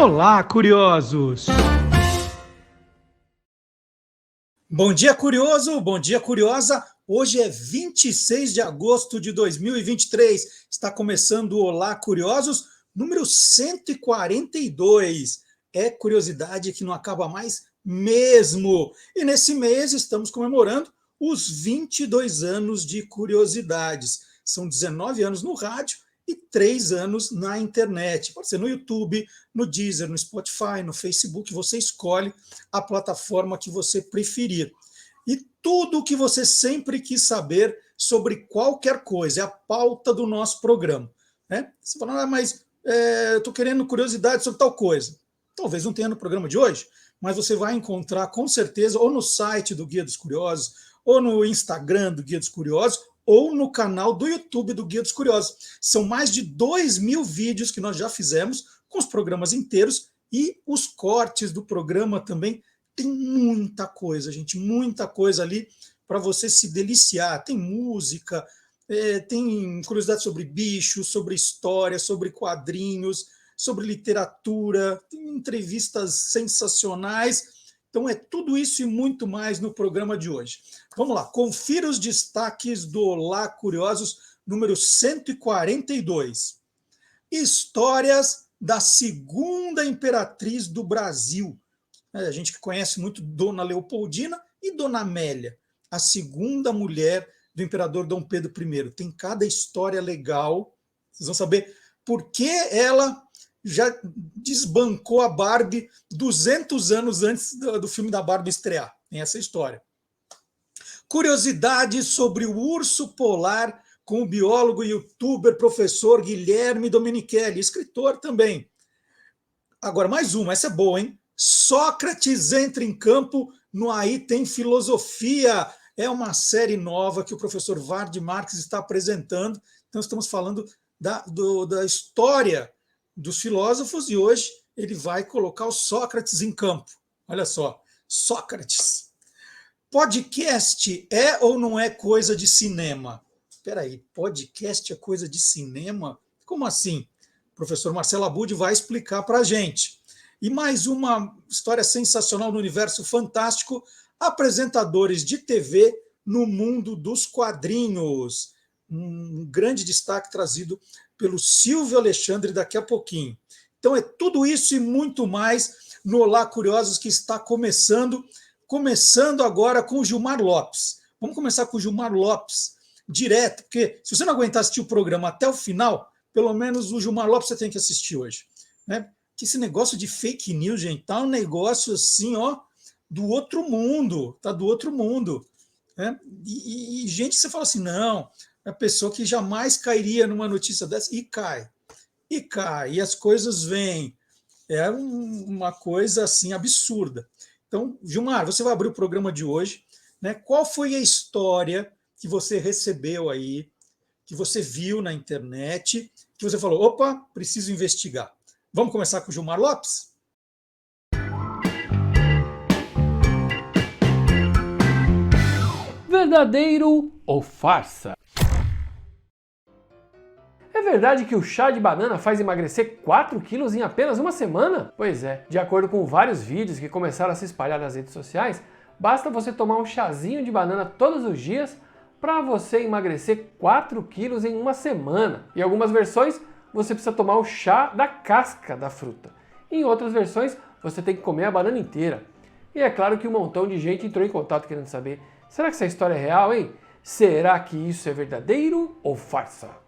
Olá, curiosos! Bom dia, curioso! Bom dia, curiosa! Hoje é 26 de agosto de 2023. Está começando o Olá, curiosos, número 142. É curiosidade que não acaba mais mesmo. E nesse mês estamos comemorando os 22 anos de curiosidades. São 19 anos no rádio e 3 anos na internet. Pode ser no YouTube, no Deezer, no Spotify, no Facebook. Você escolhe a plataforma que você preferir. E tudo o que você sempre quis saber sobre qualquer coisa. É a pauta do nosso programa. Né? Você fala, mas eu estou querendo curiosidade sobre tal coisa. Talvez não tenha no programa de hoje, mas você vai encontrar com certeza ou no site do Guia dos Curiosos, ou no Instagram do Guia dos Curiosos, ou no canal do YouTube do Guia dos Curiosos. São mais de 2.000 vídeos que nós já fizemos com os programas inteiros e os cortes do programa também. Tem muita coisa, gente, muita coisa ali para você se deliciar. Tem música, tem curiosidade sobre bichos, sobre história, sobre quadrinhos, sobre literatura, tem entrevistas sensacionais. Então é tudo isso e muito mais no programa de hoje. Vamos lá, confira os destaques do Olá Curiosos, número 142. Histórias da segunda imperatriz do Brasil. A gente que conhece muito Dona Leopoldina e Dona Amélia, a segunda mulher do imperador Dom Pedro I. Tem cada história legal. Vocês vão saber por que ela já desbancou a Barbie 200 anos antes do filme da Barbie estrear. Tem essa história. Curiosidades sobre o urso polar com o biólogo e youtuber professor Guilherme Domenichelli, escritor também. Agora, mais uma, essa é boa, hein? Sócrates entra em campo no Aí Tem Filosofia. É uma série nova que o professor Vard Marx está apresentando. Então, estamos falando da história dos filósofos e hoje ele vai colocar o Sócrates em campo. Olha só, Sócrates. Podcast é ou não é coisa de cinema? Espera aí, podcast é coisa de cinema? Como assim? O professor Marcelo Abud vai explicar para a gente. E mais uma história sensacional no universo fantástico, apresentadores de TV no mundo dos quadrinhos. Um grande destaque trazido pelo Silvio Alexandre daqui a pouquinho. Então é tudo isso e muito mais no Olá Curiosos que está começando agora com o Gilmar Lopes. Vamos começar com o Gilmar Lopes direto, porque se você não aguentar assistir o programa até o final, pelo menos o Gilmar Lopes você tem que assistir hoje. Né? Que esse negócio de fake news, gente, tá um negócio assim, ó, do outro mundo, tá do outro mundo. Né? E gente, você fala assim, não, é a pessoa que jamais cairia numa notícia dessa, e cai, e as coisas vêm. É uma coisa assim absurda. Então, Gilmar, você vai abrir o programa de hoje. Né? Qual foi a história que você recebeu aí, que você viu na internet, que você falou, opa, preciso investigar? Vamos começar com o Gilmar Lopes? Verdadeiro ou farsa? É verdade que o chá de banana faz emagrecer 4 quilos em apenas uma semana? Pois é, de acordo com vários vídeos que começaram a se espalhar nas redes sociais, basta você tomar um chazinho de banana todos os dias para você emagrecer 4 quilos em uma semana. Em algumas versões, você precisa tomar o chá da casca da fruta. Em outras versões, você tem que comer a banana inteira. E é claro que um montão de gente entrou em contato querendo saber, será que essa história é real, hein? Será que isso é verdadeiro ou farsa?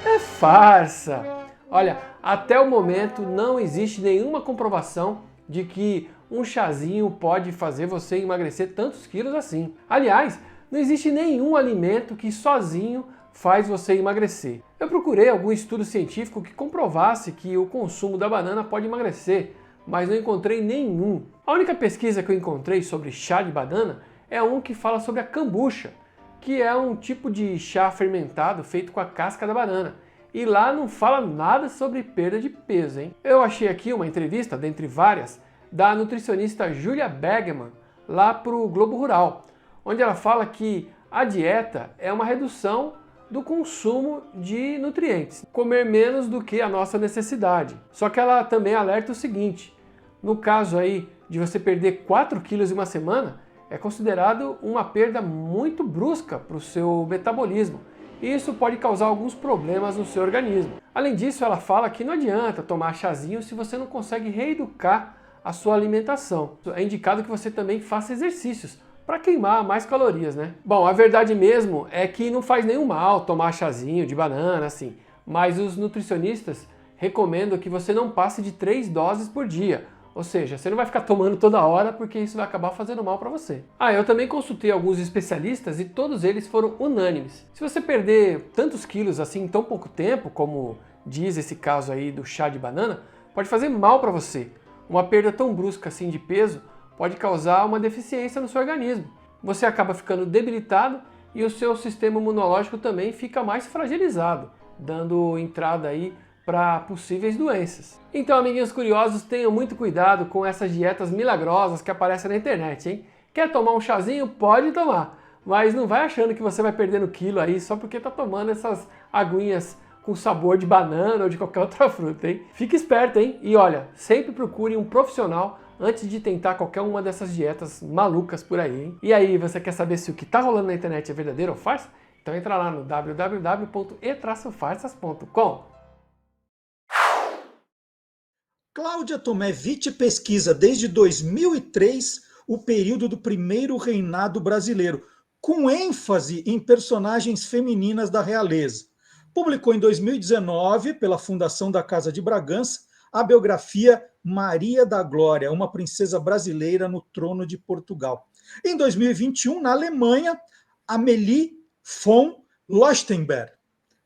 É farsa! Olha, até o momento não existe nenhuma comprovação de que um chazinho pode fazer você emagrecer tantos quilos assim. Aliás, não existe nenhum alimento que sozinho faz você emagrecer. Eu procurei algum estudo científico que comprovasse que o consumo da banana pode emagrecer, mas não encontrei nenhum. A única pesquisa que eu encontrei sobre chá de banana é um que fala sobre a kombucha, que é um tipo de chá fermentado feito com a casca da banana. E lá não fala nada sobre perda de peso, hein? Eu achei aqui uma entrevista, dentre várias, da nutricionista Julia Bergman, lá para o Globo Rural, onde ela fala que a dieta é uma redução do consumo de nutrientes, comer menos do que a nossa necessidade. Só que ela também alerta o seguinte: no caso aí de você perder 4 quilos em uma semana, é considerado uma perda muito brusca para o seu metabolismo. E isso pode causar alguns problemas no seu organismo. Além disso, ela fala que não adianta tomar chazinho se você não consegue reeducar a sua alimentação. É indicado que você também faça exercícios para queimar mais calorias, né? Bom, a verdade mesmo é que não faz nenhum mal tomar chazinho de banana, assim, mas os nutricionistas recomendam que você não passe de 3 doses por dia. Ou seja, você não vai ficar tomando toda hora porque isso vai acabar fazendo mal para você. Eu também consultei alguns especialistas e todos eles foram unânimes. Se você perder tantos quilos assim em tão pouco tempo, como diz esse caso aí do chá de banana, pode fazer mal para você. Uma perda tão brusca assim de peso pode causar uma deficiência no seu organismo. Você acaba ficando debilitado e o seu sistema imunológico também fica mais fragilizado, dando entrada aí para possíveis doenças. Então, amiguinhos curiosos, tenham muito cuidado com essas dietas milagrosas que aparecem na internet, hein? Quer tomar um chazinho? Pode tomar, mas não vai achando que você vai perdendo quilo aí só porque tá tomando essas aguinhas com sabor de banana ou de qualquer outra fruta, hein? Fique esperto, hein? E olha, sempre procure um profissional antes de tentar qualquer uma dessas dietas malucas por aí, hein? E aí, você quer saber se o que tá rolando na internet é verdadeiro ou farsa? Então entra lá no www.e-farsas.com. Cláudia Tomé Witt pesquisa desde 2003 o período do primeiro reinado brasileiro, com ênfase em personagens femininas da realeza. Publicou em 2019, pela Fundação da Casa de Bragança, a biografia Maria da Glória, uma princesa brasileira no trono de Portugal. Em 2021, na Alemanha, Amélie von Leuchtenberg.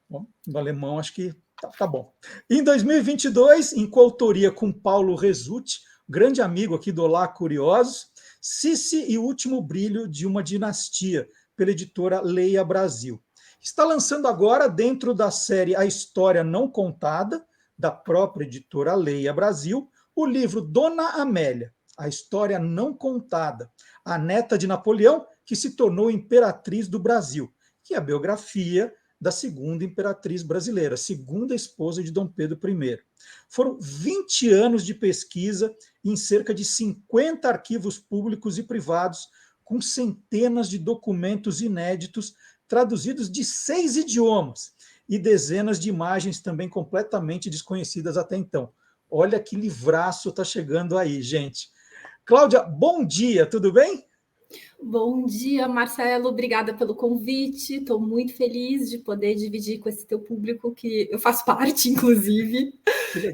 Bom, no alemão acho que tá bom. Em 2022, em coautoria com Paulo Resutti, grande amigo aqui do Olá Curiosos, Cici e o Último Brilho de uma Dinastia, pela editora Leia Brasil. Está lançando agora, dentro da série A História Não Contada, da própria editora Leia Brasil, o livro Dona Amélia, A História Não Contada, a neta de Napoleão, que se tornou imperatriz do Brasil, que é a biografia da segunda imperatriz brasileira, segunda esposa de Dom Pedro I. Foram 20 anos de pesquisa em cerca de 50 arquivos públicos e privados, com centenas de documentos inéditos, traduzidos de 6 idiomas, e dezenas de imagens também completamente desconhecidas até então. Olha que livraço está chegando aí, gente. Cláudia, bom dia, tudo bem? Bom dia, Marcelo. Obrigada pelo convite. Estou muito feliz de poder dividir com esse teu público, que eu faço parte, inclusive,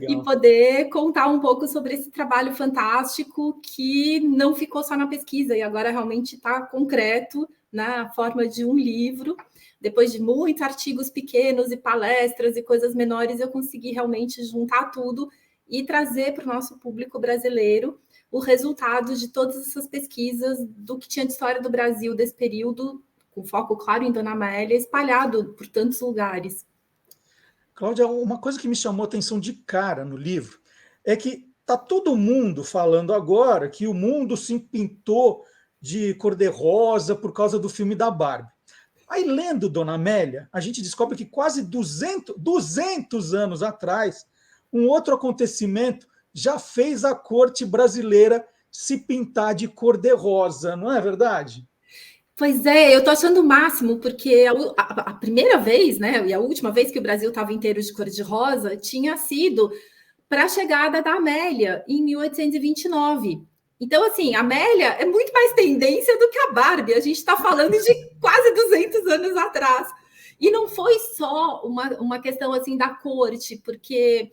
e poder contar um pouco sobre esse trabalho fantástico que não ficou só na pesquisa e agora realmente está concreto na forma de um livro. Depois de muitos artigos pequenos e palestras e coisas menores, eu consegui realmente juntar tudo e trazer para o nosso público brasileiro o resultado de todas essas pesquisas do que tinha de história do Brasil desse período, com foco, claro, em Dona Amélia, espalhado por tantos lugares. Cláudia, uma coisa que me chamou a atenção de cara no livro é que está todo mundo falando agora que o mundo se pintou de cor-de-rosa por causa do filme da Barbie. Aí, lendo Dona Amélia, a gente descobre que quase 200 anos atrás, um outro acontecimento já fez a corte brasileira se pintar de cor-de-rosa, não é verdade? Pois é, eu tô achando o máximo, porque a primeira vez, né, e a última vez que o Brasil estava inteiro de cor-de-rosa tinha sido para a chegada da Amélia, em 1829. Então, assim, a Amélia é muito mais tendência do que a Barbie. A gente está falando de quase 200 anos atrás. E não foi só uma questão, assim, da corte, porque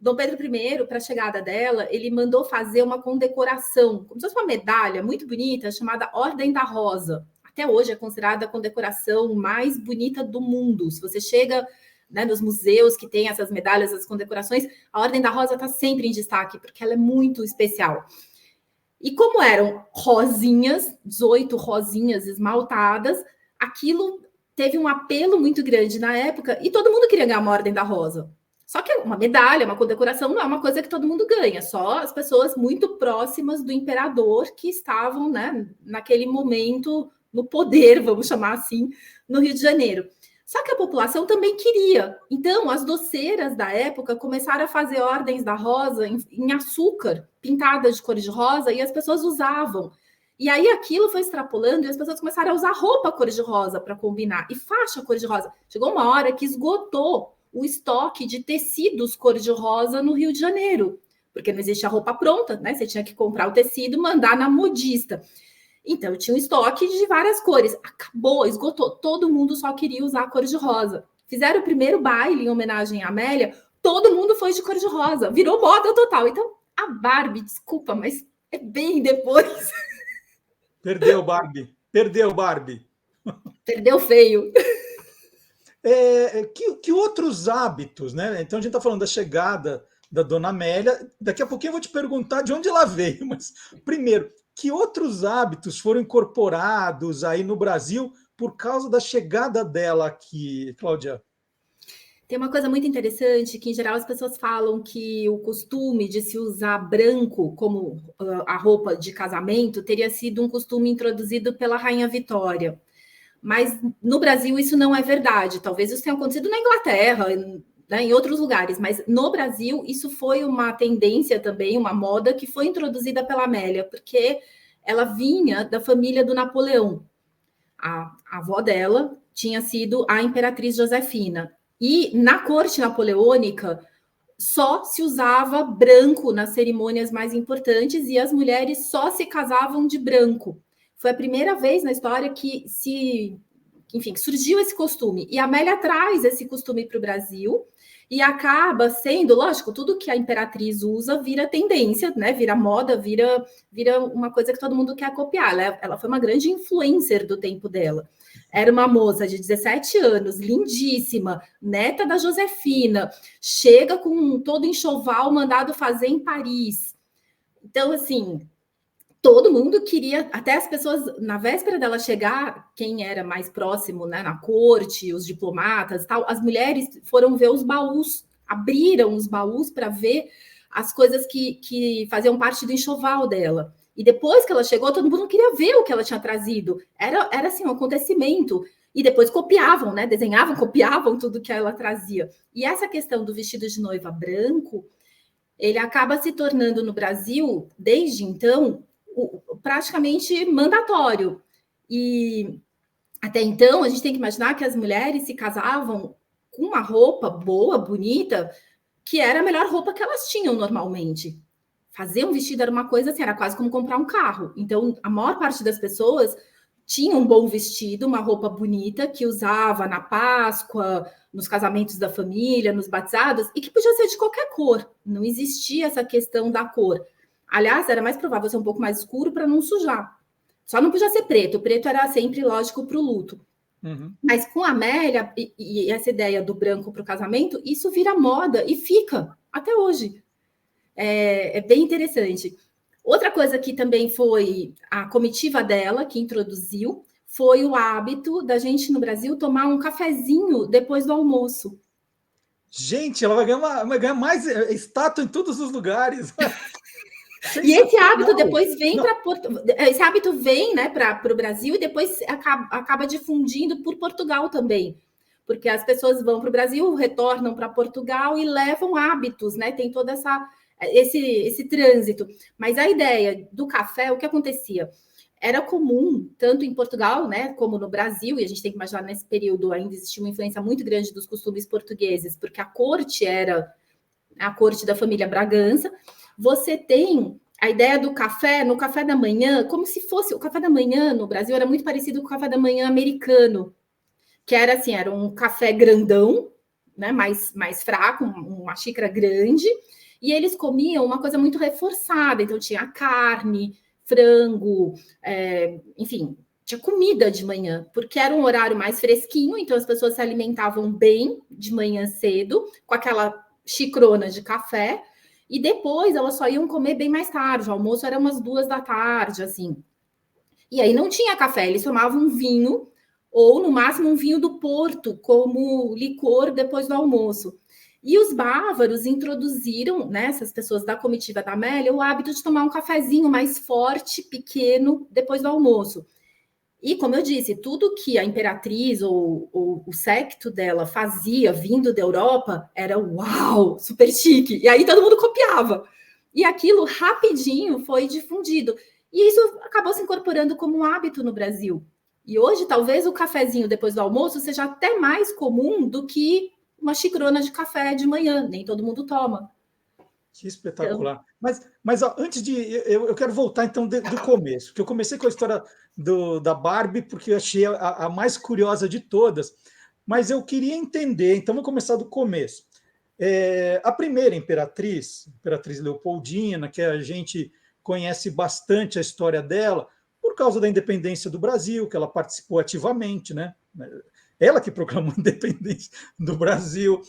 Dom Pedro I, para a chegada dela, ele mandou fazer uma condecoração, como se fosse uma medalha muito bonita, chamada Ordem da Rosa. Até hoje é considerada a condecoração mais bonita do mundo. Se você chega, né, nos museus que tem essas medalhas, as condecorações, a Ordem da Rosa está sempre em destaque, porque ela é muito especial. E como eram rosinhas, 18 rosinhas esmaltadas, aquilo teve um apelo muito grande na época e todo mundo queria ganhar uma Ordem da Rosa. Só que uma medalha, uma condecoração, não é uma coisa que todo mundo ganha, só as pessoas muito próximas do imperador que estavam, né, naquele momento no poder, vamos chamar assim, no Rio de Janeiro. Só que a população também queria. Então, as doceiras da época começaram a fazer ordens da rosa em açúcar, pintadas de cor de rosa, e as pessoas usavam. E aí aquilo foi extrapolando e as pessoas começaram a usar roupa cor de rosa para combinar, e faixa cor de rosa. Chegou uma hora que esgotou o estoque de tecidos cor de rosa no Rio de Janeiro, porque não existia roupa pronta, né? Você tinha que comprar o tecido, mandar na modista. Então, tinha um estoque de várias cores. Acabou, esgotou. Todo mundo só queria usar a cor de rosa. Fizeram o primeiro baile em homenagem à Amélia, todo mundo foi de cor de rosa. Virou moda total. Então, a Barbie, desculpa, mas é bem depois. Perdeu, Barbie. Perdeu, Barbie. Perdeu feio. Que outros hábitos, né? Então, a gente está falando da chegada da Dona Amélia. Daqui a pouquinho eu vou te perguntar de onde ela veio. Mas, primeiro, que outros hábitos foram incorporados aí no Brasil por causa da chegada dela aqui, Cláudia? Tem uma coisa muito interessante, que em geral as pessoas falam que o costume de se usar branco como a roupa de casamento teria sido um costume introduzido pela Rainha Vitória. Mas no Brasil isso não é verdade. Talvez isso tenha acontecido na Inglaterra, né, em outros lugares, mas no Brasil isso foi uma tendência também, uma moda que foi introduzida pela Amélia, porque ela vinha da família do Napoleão. A avó dela tinha sido a Imperatriz Josefina. E na corte napoleônica só se usava branco nas cerimônias mais importantes e as mulheres só se casavam de branco. Foi a primeira vez na história que surgiu esse costume. E a Amélia traz esse costume para o Brasil e acaba sendo, lógico, tudo que a imperatriz usa vira tendência, né? Vira moda, vira uma coisa que todo mundo quer copiar. Ela foi uma grande influencer do tempo dela. Era uma moça de 17 anos, lindíssima, neta da Josefina, chega com todo enxoval mandado fazer em Paris. Então, assim, todo mundo queria, até as pessoas, na véspera dela chegar, quem era mais próximo, né, na corte, os diplomatas, tal, as mulheres foram ver os baús, abriram os baús para ver as coisas que faziam parte do enxoval dela. E depois que ela chegou, todo mundo queria ver o que ela tinha trazido. Era assim, um acontecimento. E depois copiavam, né? Desenhavam, copiavam tudo que ela trazia. E essa questão do vestido de noiva branco, ele acaba se tornando no Brasil, desde então, praticamente mandatório. E até então, a gente tem que imaginar que as mulheres se casavam com uma roupa boa, bonita, que era a melhor roupa que elas tinham normalmente. Fazer um vestido era uma coisa assim, era quase como comprar um carro. Então, a maior parte das pessoas tinha um bom vestido, uma roupa bonita, que usava na Páscoa, nos casamentos da família, nos batizados, e que podia ser de qualquer cor. Não existia essa questão da cor. Aliás, era mais provável ser um pouco mais escuro para não sujar. Só não podia ser preto. O preto era sempre lógico para o luto. Uhum. Mas com a Amélia e essa ideia do branco para o casamento, isso vira moda e fica até hoje. É bem interessante. Outra coisa que também foi a comitiva dela que introduziu foi o hábito da gente no Brasil tomar um cafezinho depois do almoço. Gente, ela vai ganhar mais estátua em todos os lugares. E esse hábito depois vem para esse hábito vem, né, para o Brasil e depois acaba difundindo por Portugal também, porque as pessoas vão para o Brasil, retornam para Portugal e levam hábitos, né? Tem toda esse trânsito. Mas a ideia do café, o que acontecia? Era comum, tanto em Portugal, né, como no Brasil, e a gente tem que imaginar nesse período ainda existia uma influência muito grande dos costumes portugueses, porque a corte era a corte da família Bragança. Você tem a ideia do café, no café da manhã, como se fosse... O café da manhã no Brasil era muito parecido com o café da manhã americano, que era assim, era um café grandão, né, mais fraco, uma xícara grande, e eles comiam uma coisa muito reforçada, então tinha carne, frango, enfim, tinha comida de manhã, porque era um horário mais fresquinho, então as pessoas se alimentavam bem de manhã cedo, com aquela xicrona de café, e depois elas só iam comer bem mais tarde, o almoço era umas 2 da tarde, assim. E aí não tinha café, eles tomavam vinho, ou no máximo um vinho do Porto, como licor depois do almoço. E os bávaros introduziram, né, essas pessoas da comitiva da Amélia, o hábito de tomar um cafezinho mais forte, pequeno, depois do almoço. E, como eu disse, tudo que a imperatriz ou o séquito dela fazia vindo da Europa era uau, super chique. E aí todo mundo copiava. E aquilo rapidinho foi difundido. E isso acabou se incorporando como um hábito no Brasil. E hoje, talvez o cafezinho depois do almoço seja até mais comum do que uma xicrona de café de manhã. Nem todo mundo toma. Que espetacular. Mas ó, antes de. Eu quero voltar então do começo, porque eu comecei com a história da Barbie, porque eu achei a mais curiosa de todas. Mas eu queria entender, então vamos começar do começo. A primeira Imperatriz Leopoldina, que a gente conhece bastante a história dela, por causa da independência do Brasil, que ela participou ativamente, né? Ela que proclamou a independência do Brasil.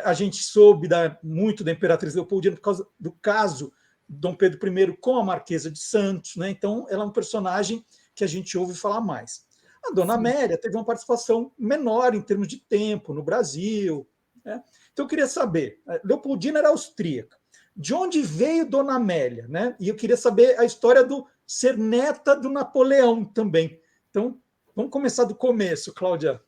A gente soube muito da Imperatriz Leopoldina por causa do caso Dom Pedro I com a Marquesa de Santos, né? Então, ela é um personagem que a gente ouve falar mais. A Dona Amélia teve uma participação menor em termos de tempo no Brasil, né? Então, eu queria saber, Leopoldina era austríaca, de onde veio Dona Amélia, né? E eu queria saber a história do ser neta do Napoleão também. Então, vamos começar do começo, Cláudia.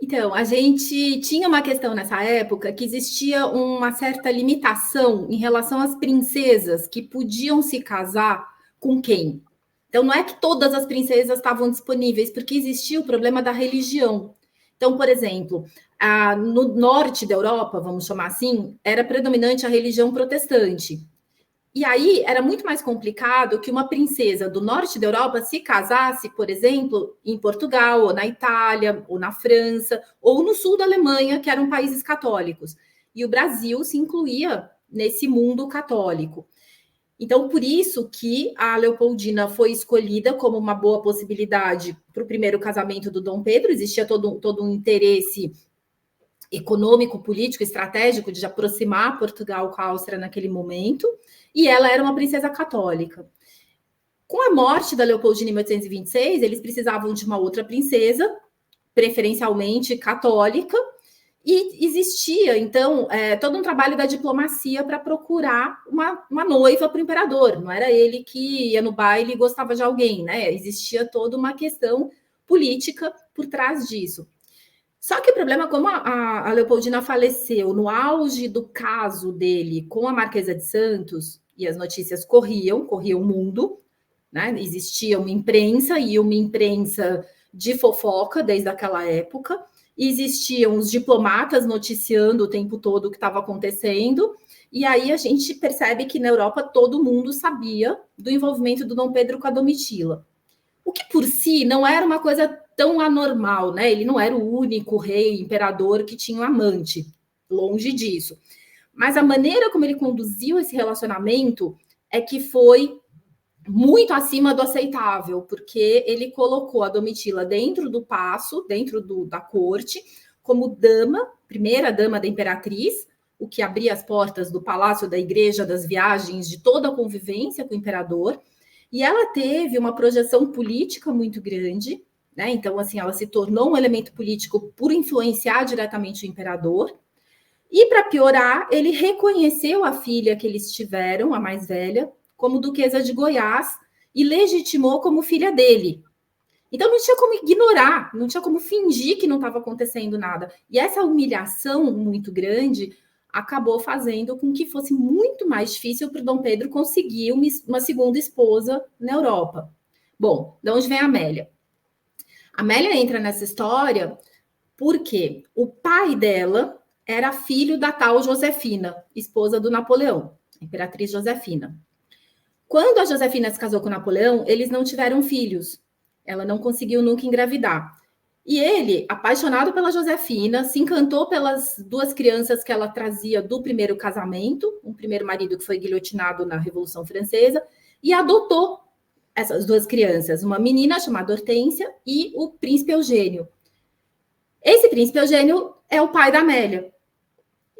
Então, a gente tinha uma questão nessa época que existia uma certa limitação em relação às princesas que podiam se casar com quem. Então, não é que todas as princesas estavam disponíveis, porque existia o problema da religião. Então, por exemplo, no norte da Europa, vamos chamar assim, era predominante a religião protestante. E aí era muito mais complicado que uma princesa do norte da Europa se casasse, por exemplo, em Portugal, ou na Itália, ou na França, ou no sul da Alemanha, que eram países católicos. E o Brasil se incluía nesse mundo católico. Então, por isso que a Leopoldina foi escolhida como uma boa possibilidade para o primeiro casamento do Dom Pedro. Existia todo um interesse econômico, político, estratégico de aproximar Portugal com a Áustria naquele momento, e ela era uma princesa católica. Com a morte da Leopoldina em 1826, eles precisavam de uma outra princesa, preferencialmente católica, e existia, então, todo um trabalho da diplomacia para procurar uma noiva para o imperador. Não era ele que ia no baile e gostava de alguém, né? Existia toda uma questão política por trás disso. Só que o problema, como a Leopoldina faleceu no auge do caso dele com a Marquesa de Santos, e as notícias corriam o mundo, né? Existia uma imprensa, e uma imprensa de fofoca desde aquela época, existiam os diplomatas noticiando o tempo todo o que estava acontecendo, e aí a gente percebe que na Europa todo mundo sabia do envolvimento do Dom Pedro com a Domitila. O que por si não era uma coisa tão anormal, né? Ele não era o único rei, imperador que tinha um amante, longe disso. Mas a maneira como ele conduziu esse relacionamento é que foi muito acima do aceitável, porque ele colocou a Domitila dentro do paço, dentro da corte, como dama, primeira dama da imperatriz, o que abria as portas do palácio, da igreja, das viagens, de toda a convivência com o imperador. E ela teve uma projeção política muito grande, né? Então, assim, ela se tornou um elemento político por influenciar diretamente o imperador. E, para piorar, ele reconheceu a filha que eles tiveram, a mais velha, como duquesa de Goiás, e legitimou como filha dele. Então, não tinha como ignorar, não tinha como fingir que não estava acontecendo nada. E essa humilhação muito grande acabou fazendo com que fosse muito mais difícil para o Dom Pedro conseguir uma segunda esposa na Europa. Bom, de onde vem a Amélia? A Amélia entra nessa história porque o pai dela era filho da tal Josefina, esposa do Napoleão, a imperatriz Josefina. Quando a Josefina se casou com o Napoleão, eles não tiveram filhos. Ela não conseguiu nunca engravidar. E ele, apaixonado pela Josefina, se encantou pelas duas crianças que ela trazia do primeiro casamento, um primeiro marido que foi guilhotinado na Revolução Francesa, e adotou essas duas crianças, uma menina chamada Hortência e o príncipe Eugênio. Esse príncipe Eugênio é o pai da Amélia.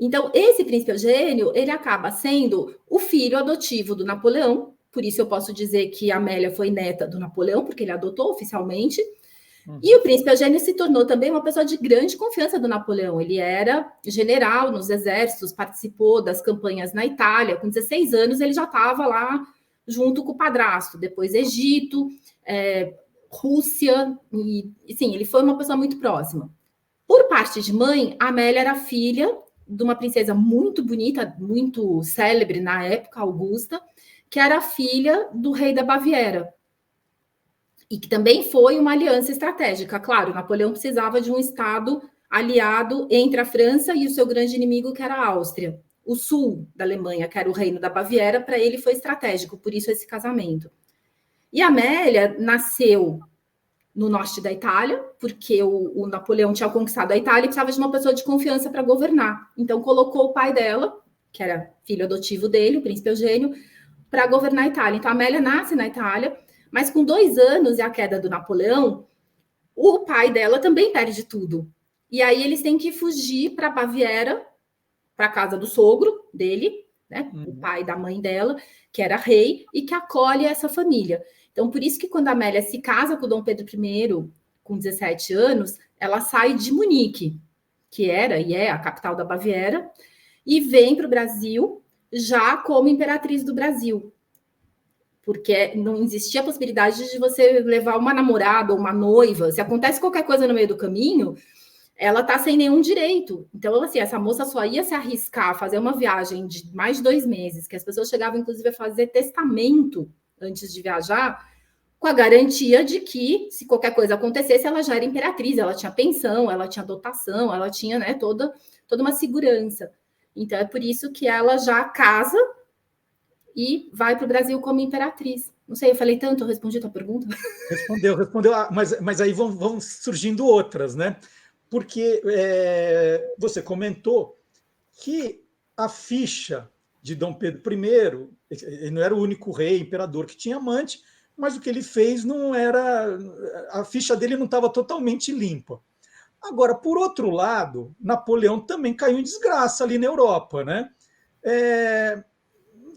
Então, esse príncipe Eugênio, ele acaba sendo o filho adotivo do Napoleão, por isso eu posso dizer que a Amélia foi neta do Napoleão, porque ele adotou oficialmente. E o príncipe Eugênio se tornou também uma pessoa de grande confiança do Napoleão. Ele era general nos exércitos, participou das campanhas na Itália. Com 16 anos, ele já estava lá junto com o padrasto. Depois, Egito, Rússia, e sim, ele foi uma pessoa muito próxima. Por parte de mãe, a Amélia era filha de uma princesa muito bonita, muito célebre na época, Augusta, que era filha do rei da Baviera. E que também foi uma aliança estratégica. Claro, Napoleão precisava de um estado aliado entre a França e o seu grande inimigo, que era a Áustria. O sul da Alemanha, que era o reino da Baviera, para ele foi estratégico, por isso esse casamento. E a Amélia nasceu no norte da Itália, porque o Napoleão tinha conquistado a Itália e precisava de uma pessoa de confiança para governar. Então colocou o pai dela, que era filho adotivo dele, o príncipe Eugênio, para governar a Itália. Então a Amélia nasce na Itália, mas com 2 anos e a queda do Napoleão, o pai dela também perde tudo. E aí eles têm que fugir para a Baviera, para a casa do sogro dele, né, o pai da mãe dela, que era rei, e que acolhe essa família. Então, por isso que quando a Amélia se casa com o Dom Pedro I, com 17 anos, ela sai de Munique, que era e é a capital da Baviera, e vem para o Brasil já como imperatriz do Brasil. Porque não existia a possibilidade de você levar uma namorada ou uma noiva. Se acontece qualquer coisa no meio do caminho, ela está sem nenhum direito. Então, assim, essa moça só ia se arriscar a fazer uma viagem de mais de 2 meses, que as pessoas chegavam, inclusive, a fazer testamento antes de viajar, com a garantia de que, se qualquer coisa acontecesse, ela já era imperatriz, ela tinha pensão, ela tinha dotação, ela tinha, né, toda uma segurança. Então, é por isso que ela já casa e vai para o Brasil como imperatriz. Não sei, eu falei tanto, eu respondi a tua pergunta? Respondeu, mas aí vão surgindo outras, né? Porque você comentou que a ficha de Dom Pedro I, ele não era o único rei, imperador que tinha amante, mas o que ele fez não era... A ficha dele não estava totalmente limpa. Agora, por outro lado, Napoleão também caiu em desgraça ali na Europa, né?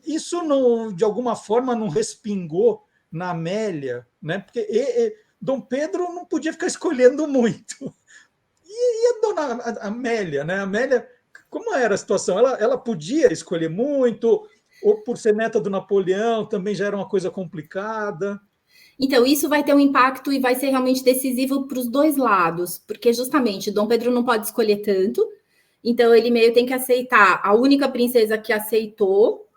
Isso, não, de alguma forma, não respingou na Amélia, né? Porque Dom Pedro não podia ficar escolhendo muito. E a dona Amélia, né? Amélia, como era a situação? Ela podia escolher muito, ou por ser neta do Napoleão, também já era uma coisa complicada. Então, isso vai ter um impacto e vai ser realmente decisivo para os 2 lados, porque justamente Dom Pedro não pode escolher tanto, então ele meio tem que aceitar. A única princesa que aceitou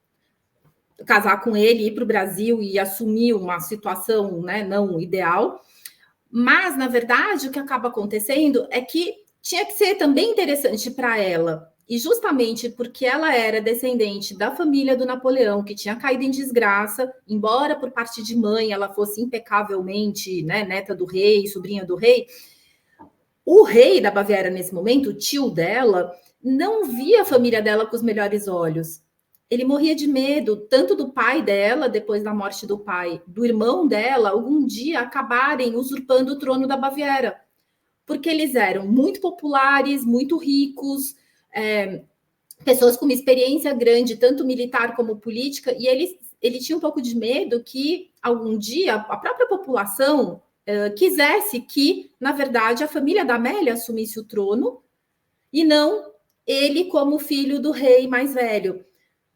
casar com ele, ir para o Brasil e assumir uma situação, né, não ideal. Mas, na verdade, o que acaba acontecendo é que tinha que ser também interessante para ela. E justamente porque ela era descendente da família do Napoleão, que tinha caído em desgraça, embora por parte de mãe ela fosse impecavelmente, né, neta do rei, sobrinha do rei, o rei da Baviera, nesse momento, o tio dela, não via a família dela com os melhores olhos. Ele morria de medo, tanto do pai dela, depois da morte do pai, do irmão dela, algum dia acabarem usurpando o trono da Baviera. Porque eles eram muito populares, muito ricos, pessoas com uma experiência grande, tanto militar como política, e ele tinha um pouco de medo que, algum dia, a própria população quisesse que, na verdade, a família da Amélia assumisse o trono, e não ele como filho do rei mais velho.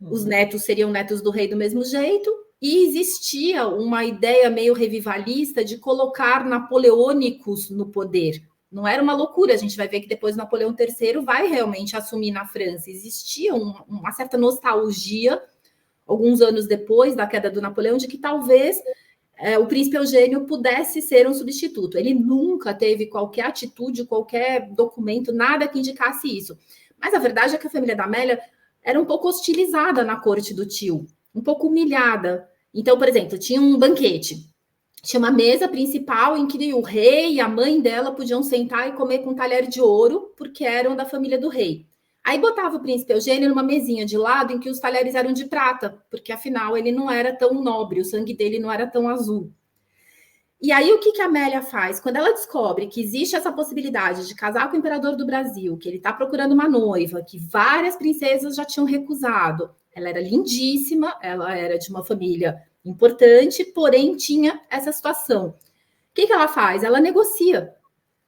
Os netos seriam netos do rei do mesmo jeito, e existia uma ideia meio revivalista de colocar napoleônicos no poder. Não era uma loucura, a gente vai ver que depois Napoleão III vai realmente assumir na França. Existia uma certa nostalgia, alguns anos depois da queda do Napoleão, de que talvez o príncipe Eugênio pudesse ser um substituto. Ele nunca teve qualquer atitude, qualquer documento, nada que indicasse isso. Mas a verdade é que a família da Amélia era um pouco hostilizada na corte do tio, um pouco humilhada. Então, por exemplo, tinha um banquete, tinha uma mesa principal em que o rei e a mãe dela podiam sentar e comer com um talher de ouro, porque eram da família do rei. Aí botava o príncipe Eugênio numa mesinha de lado em que os talheres eram de prata, porque afinal ele não era tão nobre, o sangue dele não era tão azul. E aí, o que a Amélia faz? Quando ela descobre que existe essa possibilidade de casar com o imperador do Brasil, que ele está procurando uma noiva, que várias princesas já tinham recusado, ela era lindíssima, ela era de uma família importante, porém tinha essa situação. O que ela faz? Ela negocia.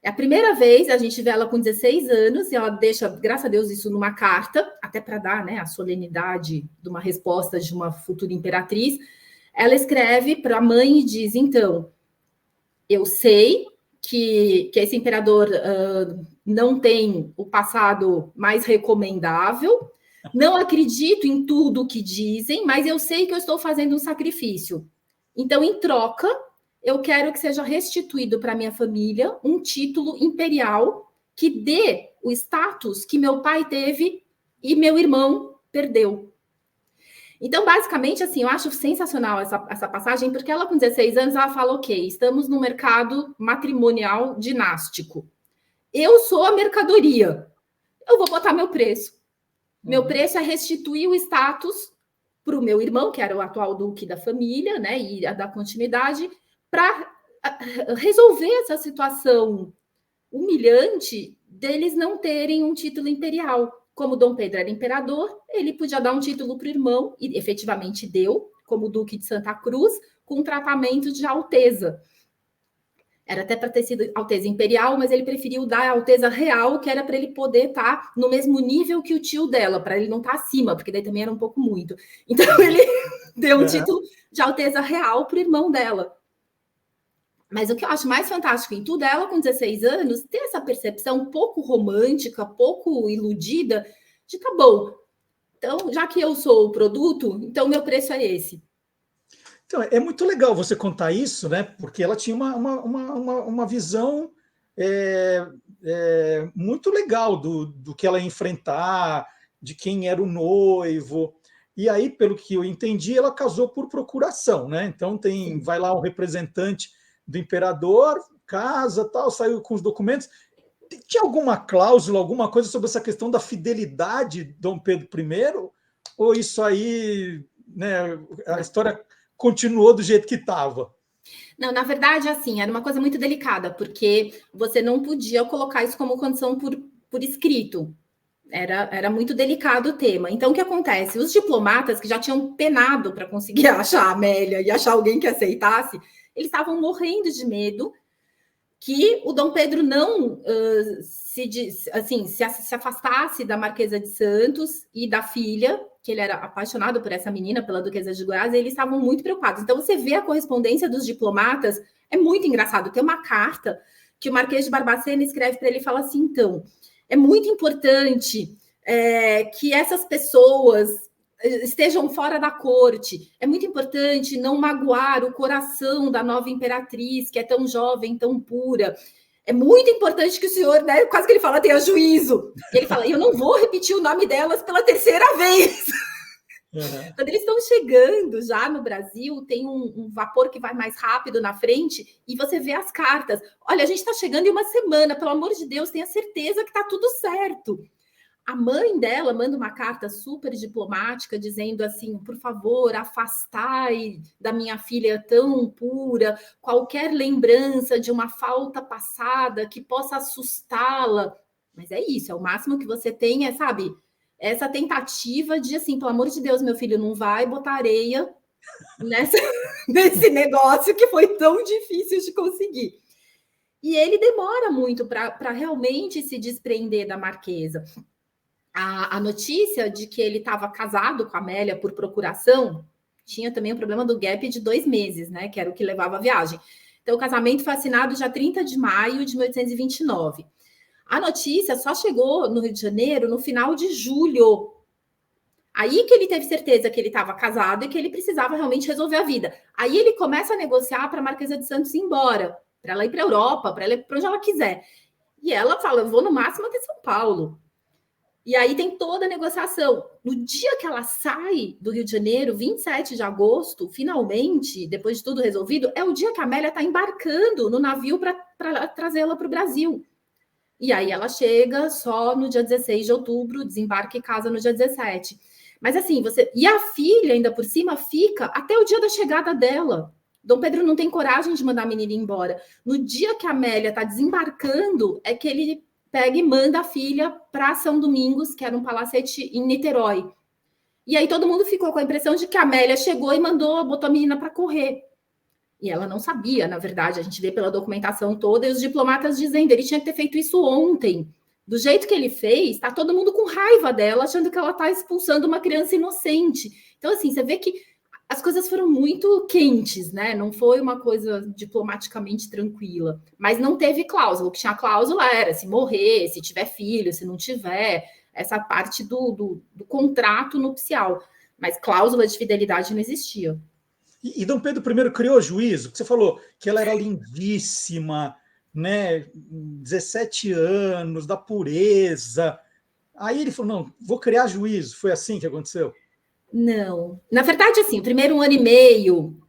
É a primeira vez, a gente vê ela com 16 anos, e ela deixa, graças a Deus, isso numa carta, até para dar, né, a solenidade de uma resposta de uma futura imperatriz. Ela escreve para a mãe e diz, então... eu sei que esse imperador não tem o passado mais recomendável, não acredito em tudo que dizem, mas eu sei que eu estou fazendo um sacrifício. Então, em troca, eu quero que seja restituído para minha família um título imperial que dê o status que meu pai teve e meu irmão perdeu. Então, basicamente, assim, eu acho sensacional essa passagem, porque ela, com 16 anos, ela fala, ok, estamos no mercado matrimonial dinástico. Eu sou a mercadoria. Eu vou botar meu preço. Meu preço é restituir o status para o meu irmão, que era o atual duque da família, né, e a da continuidade, para resolver essa situação humilhante deles não terem um título imperial. Como Dom Pedro era imperador, ele podia dar um título para o irmão, e efetivamente deu, como Duque de Santa Cruz, com tratamento de alteza. Era até para ter sido alteza imperial, mas ele preferiu dar a alteza real, que era para ele poder estar no mesmo nível que o tio dela, para ele não estar acima, porque daí também era um pouco muito. Então ele deu um título de alteza real para o irmão dela. Mas o que eu acho mais fantástico em tudo é ela, com 16 anos, ter essa percepção pouco romântica, pouco iludida, de tá bom, então, já que eu sou o produto, então meu preço é esse. Então, é muito legal você contar isso, né? Porque ela tinha uma visão muito legal do que ela ia enfrentar, de quem era o noivo. E aí, pelo que eu entendi, ela casou por procuração, né? Então, vai lá um representante do imperador, casa, tal, saiu com os documentos. Tinha alguma cláusula, alguma coisa sobre essa questão da fidelidade de Dom Pedro I? Ou isso aí, né, a história continuou do jeito que estava? Não, na verdade, assim, era uma coisa muito delicada, porque você não podia colocar isso como condição por escrito. Era muito delicado o tema. Então, o que acontece? Os diplomatas que já tinham penado para conseguir achar a Amélia e achar alguém que aceitasse, eles estavam morrendo de medo que o Dom Pedro não se afastasse da Marquesa de Santos e da filha, que ele era apaixonado por essa menina, pela Duquesa de Goiás, e eles estavam muito preocupados. Então, você vê a correspondência dos diplomatas, é muito engraçado. Tem uma carta que o Marquês de Barbacena escreve para ele e fala assim, então, é muito importante que essas pessoas estejam fora da corte. É muito importante não magoar o coração da nova imperatriz, que é tão jovem, tão pura. É muito importante que o senhor, né, quase que ele fala, tenha juízo. E ele fala, eu não vou repetir o nome delas pela terceira vez. Uhum. Quando eles estão chegando já no Brasil, tem um vapor que vai mais rápido na frente e você vê as cartas. Olha, a gente está chegando em uma semana, pelo amor de Deus, tenha certeza que está tudo certo. A mãe dela manda uma carta super diplomática dizendo assim, por favor, afastai da minha filha tão pura qualquer lembrança de uma falta passada que possa assustá-la. Mas é isso, é o máximo que você tem, sabe? Essa tentativa de assim, pelo amor de Deus, meu filho, não vai botar areia nesse negócio que foi tão difícil de conseguir. E ele demora muito para realmente se desprender da Marquesa. A notícia de que ele estava casado com a Amélia por procuração tinha também o problema do gap de 2 meses, né? Que era o que levava a viagem. Então, o casamento foi assinado dia 30 de maio de 1829. A notícia só chegou no Rio de Janeiro no final de julho. Aí que ele teve certeza que ele estava casado e que ele precisava realmente resolver a vida. Aí ele começa a negociar para a Marquesa de Santos ir embora, para ela ir para a Europa, para ela ir para onde ela quiser. E ela fala, eu vou no máximo até São Paulo. E aí tem toda a negociação. No dia que ela sai do Rio de Janeiro, 27 de agosto, finalmente, depois de tudo resolvido, é o dia que a Amélia está embarcando no navio para trazê-la para o Brasil. E aí ela chega só no dia 16 de outubro, desembarca e casa no dia 17. Mas assim, e a filha, ainda por cima, fica até o dia da chegada dela. Dom Pedro não tem coragem de mandar a menina embora. No dia que a Amélia está desembarcando, é que ele pega e manda a filha para São Domingos, que era um palacete em Niterói. E aí todo mundo ficou com a impressão de que a Amélia chegou e botou a menina para correr. E ela não sabia, na verdade, a gente vê pela documentação toda, e os diplomatas dizendo, ele tinha que ter feito isso ontem. Do jeito que ele fez, tá todo mundo com raiva dela, achando que ela está expulsando uma criança inocente. Então, assim, você vê que as coisas foram muito quentes, né? Não foi uma coisa diplomaticamente tranquila. Mas não teve cláusula. O que tinha cláusula era se morrer, se tiver filho, se não tiver, essa parte do contrato nupcial. Mas cláusula de fidelidade não existia. E Dom Pedro I criou juízo, que você falou que ela era lindíssima, né? 17 anos, da pureza. Aí ele falou: não, vou criar juízo. Foi assim que aconteceu? Não. Na verdade, assim, o primeiro 1 ano e meio.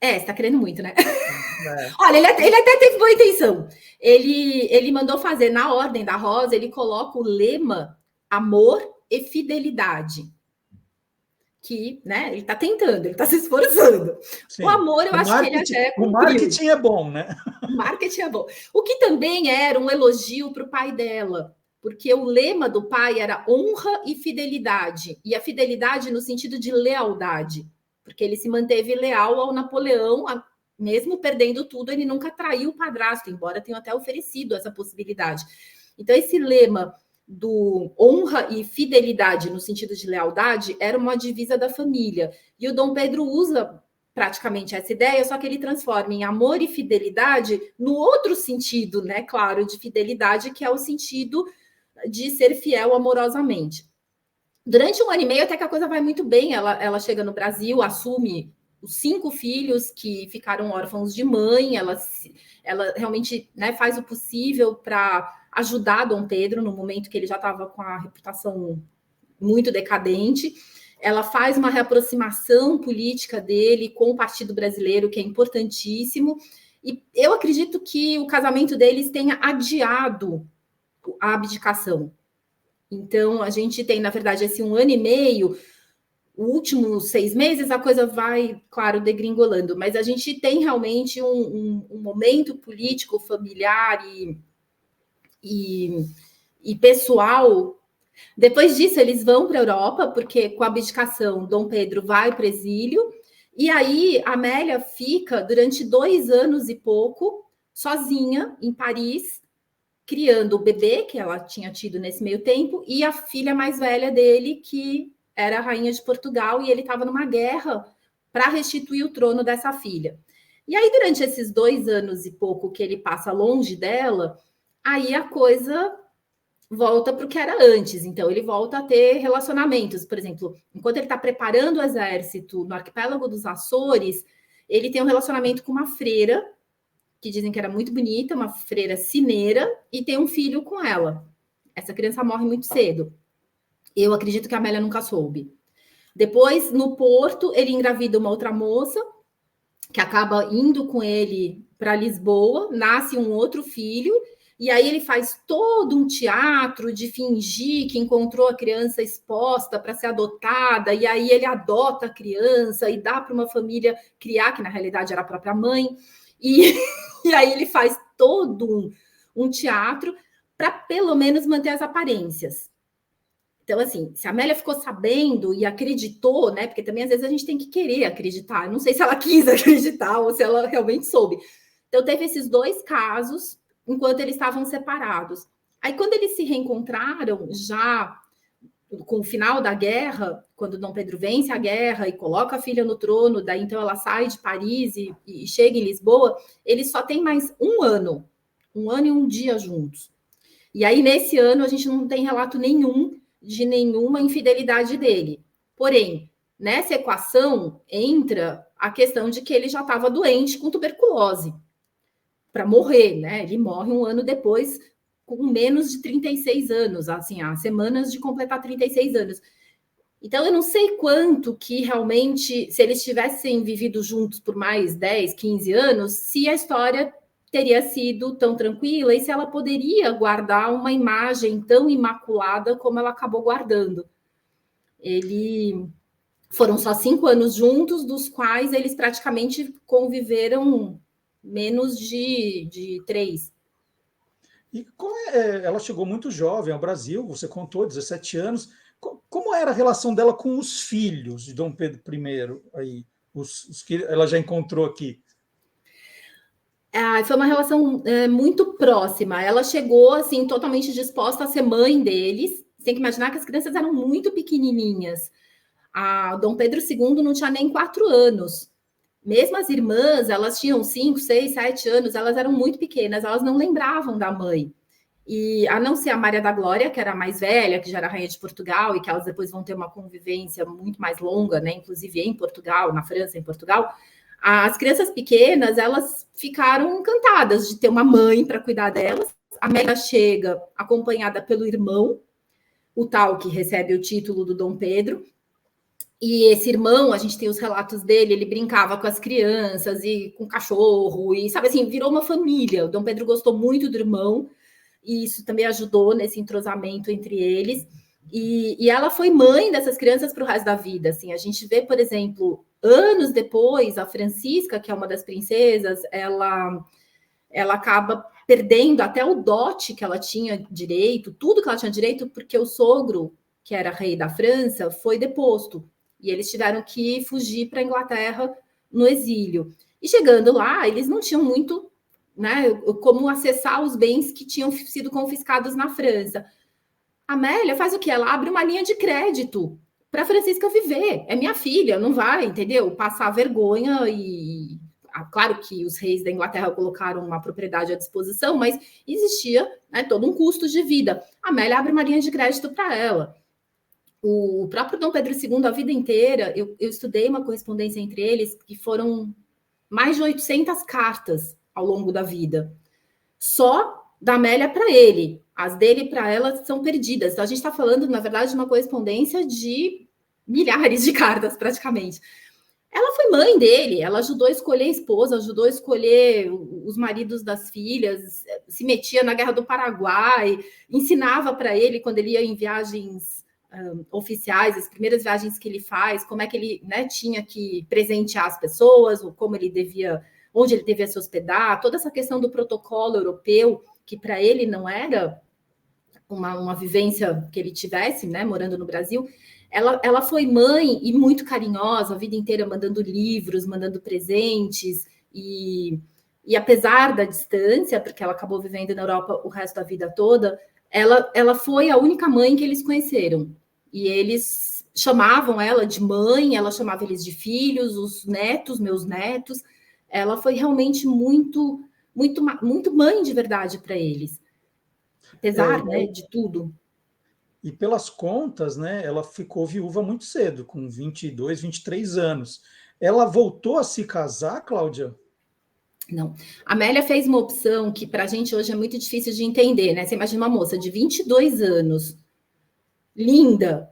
Você está querendo muito, né? É. Olha, ele até teve boa intenção. Ele mandou fazer na Ordem da Rosa, ele coloca o lema amor e fidelidade. Que, né, ele está tentando, ele está se esforçando. Sim. O amor, eu acho que ele até cumpriu. O marketing é bom, né? O marketing é bom. O que também era um elogio para o pai dela, porque o lema do pai era honra e fidelidade, e a fidelidade no sentido de lealdade, porque ele se manteve leal ao Napoleão, mesmo perdendo tudo, ele nunca traiu o padrasto, embora tenha até oferecido essa possibilidade. Então, esse lema do honra e fidelidade no sentido de lealdade era uma divisa da família. E o Dom Pedro usa praticamente essa ideia, só que ele transforma em amor e fidelidade no outro sentido, né? Claro, de fidelidade, que é o sentido de ser fiel amorosamente. Durante 1 ano e meio, até que a coisa vai muito bem. Ela chega no Brasil, assume os 5 filhos que ficaram órfãos de mãe, ela realmente, né, faz o possível para ajudar Dom Pedro no momento que ele já estava com a reputação muito decadente. Ela faz uma reaproximação política dele com o Partido Brasileiro, que é importantíssimo. E eu acredito que o casamento deles tenha adiado a abdicação. Então, a gente tem, na verdade, esse 1 ano e meio, os últimos 6 meses, a coisa vai, claro, degringolando, mas a gente tem realmente um momento político, familiar e pessoal. Depois disso, eles vão para a Europa, porque com a abdicação, Dom Pedro vai para o exílio, e aí a Amélia fica durante 2 anos e pouco, sozinha, em Paris, criando o bebê, que ela tinha tido nesse meio tempo, e a filha mais velha dele, que era a rainha de Portugal, e ele estava numa guerra para restituir o trono dessa filha. E aí, durante esses 2 anos e pouco que ele passa longe dela, aí a coisa volta para o que era antes. Então, ele volta a ter relacionamentos. Por exemplo, enquanto ele está preparando o exército no arquipélago dos Açores, ele tem um relacionamento com uma freira, que dizem que era muito bonita, uma freira cineira, e tem um filho com ela. Essa criança morre muito cedo. Eu acredito que a Amélia nunca soube. Depois, no Porto, ele engravida uma outra moça, que acaba indo com ele para Lisboa, nasce um outro filho, e aí ele faz todo um teatro de fingir que encontrou a criança exposta para ser adotada, e aí ele adota a criança e dá para uma família criar, que na realidade era a própria mãe, e aí ele faz todo um teatro para pelo menos manter as aparências. Então, assim, se a Amélia ficou sabendo e acreditou, né? Porque também às vezes a gente tem que querer acreditar. Eu não sei se ela quis acreditar ou se ela realmente soube. Então, teve esses 2 casos enquanto eles estavam separados. Aí, quando eles se reencontraram, já com o final da guerra, quando Dom Pedro vence a guerra e coloca a filha no trono, daí então ela sai de Paris e chega em Lisboa, eles só têm mais 1 ano. 1 ano e 1 dia juntos. E aí, nesse ano, a gente não tem relato nenhum de nenhuma infidelidade dele. Porém, nessa equação entra a questão de que ele já estava doente com tuberculose para morrer, né? Ele morre 1 ano depois, com menos de 36 anos, assim, há semanas de completar 36 anos. Então, eu não sei quanto que realmente, se eles tivessem vivido juntos por mais 10, 15 anos, se a história teria sido tão tranquila e se ela poderia guardar uma imagem tão imaculada como ela acabou guardando. Foram só 5 anos juntos, dos quais eles praticamente conviveram menos de 3. E ela chegou muito jovem ao Brasil, você contou, 17 anos. Como era a relação dela com os filhos de Dom Pedro I, aí, os que ela já encontrou aqui? Foi uma relação muito próxima. Ela chegou assim totalmente disposta a ser mãe deles. Você tem que imaginar que as crianças eram muito pequenininhas. A Dom Pedro II não tinha nem 4 anos. Mesmo as irmãs, elas tinham 5, 6, 7 anos, elas eram muito pequenas, elas não lembravam da mãe. E a não ser a Maria da Glória, que era a mais velha, que já era rainha de Portugal, e que elas depois vão ter uma convivência muito mais longa, né? Inclusive em Portugal, na França, em Portugal. As crianças pequenas, elas ficaram encantadas de ter uma mãe para cuidar delas. A Amélia chega acompanhada pelo irmão, o tal que recebe o título do Dom Pedro. E esse irmão, a gente tem os relatos dele, ele brincava com as crianças e com o cachorro, e sabe assim, virou uma família. O Dom Pedro gostou muito do irmão, e isso também ajudou nesse entrosamento entre eles. E ela foi mãe dessas crianças para o resto da vida. Assim, a gente vê, por exemplo, anos depois, a Francisca, que é uma das princesas, ela acaba perdendo até o dote que ela tinha direito, tudo que ela tinha direito, porque o sogro, que era rei da França, foi deposto. E eles tiveram que fugir para a Inglaterra no exílio. E chegando lá, eles não tinham muito, né, como acessar os bens que tinham sido confiscados na França. A Amélia faz o quê? Ela abre uma linha de crédito para a Francisca viver. É minha filha, não vai, entendeu? Passar vergonha e... Claro que os reis da Inglaterra colocaram uma propriedade à disposição, mas existia, né, todo um custo de vida. A Amélia abre uma linha de crédito para ela. O próprio Dom Pedro II, a vida inteira, eu estudei uma correspondência entre eles, que foram mais de 800 cartas ao longo da vida. Só da Amélia para ele. As dele para ela são perdidas. Então, a gente está falando, na verdade, de uma correspondência de milhares de cartas, praticamente. Ela foi mãe dele, ela ajudou a escolher a esposa, ajudou a escolher os maridos das filhas, se metia na Guerra do Paraguai, ensinava para ele, quando ele ia em viagens oficiais, as primeiras viagens que ele faz, como é que ele, né, tinha que presentear as pessoas, ou como ele devia, onde ele devia se hospedar, toda essa questão do protocolo europeu, que para ele não era uma vivência que ele tivesse, né, morando no Brasil. Ela foi mãe e muito carinhosa, a vida inteira mandando livros, mandando presentes, e apesar da distância, porque ela acabou vivendo na Europa o resto da vida toda, ela foi a única mãe que eles conheceram. E eles chamavam ela de mãe, ela chamava eles de filhos, os netos, meus netos. Ela foi realmente muito, muito, muito mãe de verdade para eles. Apesar, né, de tudo. E pelas contas, né, ela ficou viúva muito cedo, com 22, 23 anos. Ela voltou a se casar, Cláudia? Não. A Amélia fez uma opção que para a gente hoje é muito difícil de entender, né? Você imagina uma moça de 22 anos, linda,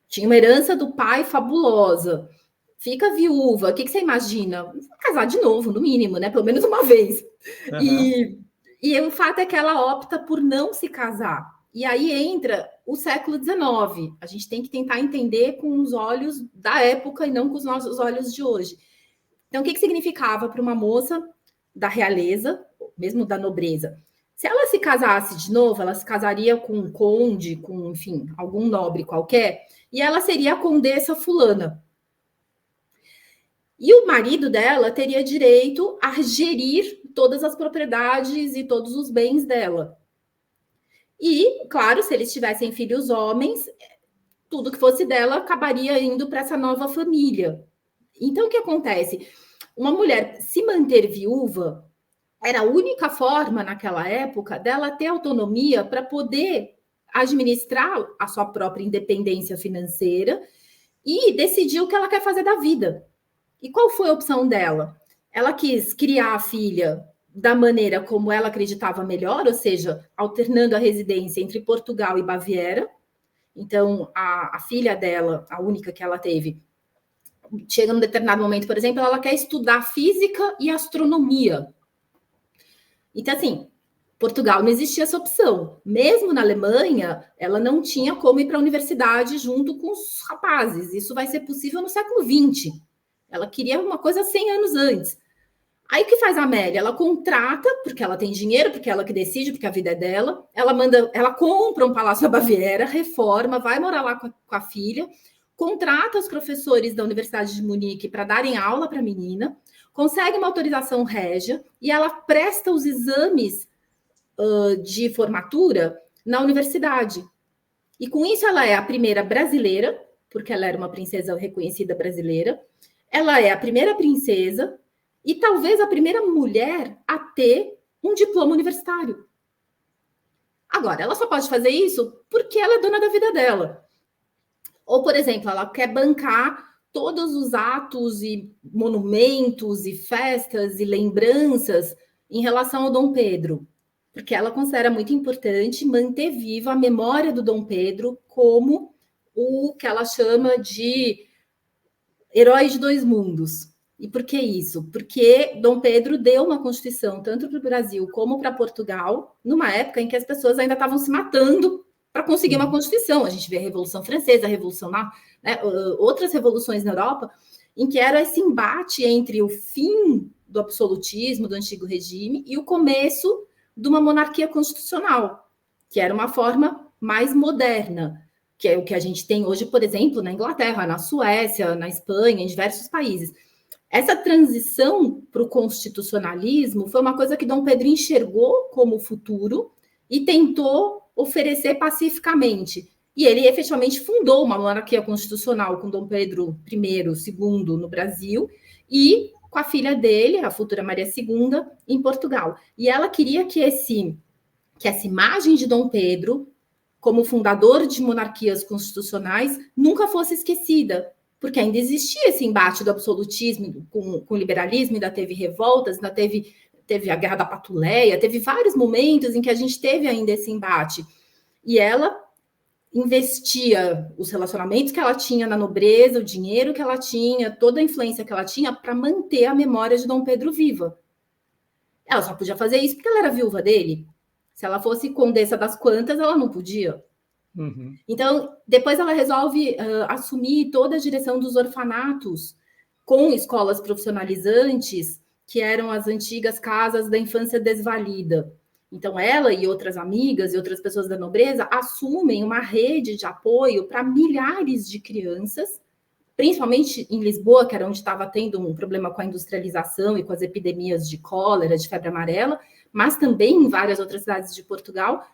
tinha uma herança do pai fabulosa, fica viúva, o que você imagina? Casar de novo, no mínimo, né? Pelo menos uma vez. Uhum. E o fato é que ela opta por não se casar. E aí entra o século XIX. A gente tem que tentar entender com os olhos da época e não com os nossos olhos de hoje. Então, o que significava para uma moça da realeza, mesmo da nobreza? Se ela se casasse de novo, ela se casaria com um conde, com, enfim, algum nobre qualquer, e ela seria a condessa fulana. E o marido dela teria direito a gerir todas as propriedades e todos os bens dela. E, claro, se eles tivessem filhos homens, tudo que fosse dela acabaria indo para essa nova família. Então, o que acontece? Uma mulher se manter viúva era a única forma, naquela época, dela ter autonomia para poder administrar a sua própria independência financeira e decidir o que ela quer fazer da vida. E qual foi a opção dela? Ela quis criar a filha da maneira como ela acreditava melhor, ou seja, alternando a residência entre Portugal e Baviera. Então, a filha dela, a única que ela teve, chega num determinado momento, por exemplo, ela quer estudar física e astronomia. Então, assim, Portugal não existia essa opção. Mesmo na Alemanha, ela não tinha como ir para a universidade junto com os rapazes. Isso vai ser possível no século XX. Ela queria uma coisa 100 anos antes. Aí o que faz a Amélia? Ela contrata, porque ela tem dinheiro, porque ela que decide, porque a vida é dela. Ela compra um palácio na Baviera, reforma, vai morar lá com a filha, contrata os professores da Universidade de Munique para darem aula para a menina, consegue uma autorização régia e ela presta os exames de formatura na universidade. E com isso ela é a primeira brasileira porque ela era uma princesa reconhecida brasileira. Ela é a primeira princesa e talvez a primeira mulher a ter um diploma universitário. Agora, ela só pode fazer isso porque ela é dona da vida dela. Ou, por exemplo, ela quer bancar todos os atos e monumentos e festas e lembranças em relação ao Dom Pedro, porque ela considera muito importante manter viva a memória do Dom Pedro como o que ela chama de herói de dois mundos. E por que isso? Porque Dom Pedro deu uma Constituição tanto para o Brasil como para Portugal, numa época em que as pessoas ainda estavam se matando para conseguir uma Constituição. A gente vê a Revolução Francesa, a Revolução outras revoluções na Europa, em que era esse embate entre o fim do absolutismo, do antigo regime, e o começo de uma monarquia constitucional, que era uma forma mais moderna, que é o que a gente tem hoje, por exemplo, na Inglaterra, na Suécia, na Espanha, em diversos países. Essa transição para o constitucionalismo foi uma coisa que Dom Pedro enxergou como futuro e tentou oferecer pacificamente. E ele efetivamente fundou uma monarquia constitucional com Dom Pedro I, II no Brasil e com a filha dele, a futura Maria II, em Portugal. E ela queria que essa imagem de Dom Pedro como fundador de monarquias constitucionais nunca fosse esquecida, porque ainda existia esse embate do absolutismo com o liberalismo, ainda teve revoltas, ainda teve a Guerra da Patuleia, teve vários momentos em que a gente teve ainda esse embate. E ela investia os relacionamentos que ela tinha na nobreza, o dinheiro que ela tinha, toda a influência que ela tinha para manter a memória de Dom Pedro viva. Ela só podia fazer isso porque ela era viúva dele. Se ela fosse condessa das Quantas, ela não podia. Uhum. Então, depois ela resolve assumir toda a direção dos orfanatos com escolas profissionalizantes, que eram as antigas casas da infância desvalida. Então, ela e outras amigas e outras pessoas da nobreza assumem uma rede de apoio para milhares de crianças, principalmente em Lisboa, que era onde estava tendo um problema com a industrialização e com as epidemias de cólera, de febre amarela, mas também em várias outras cidades de Portugal,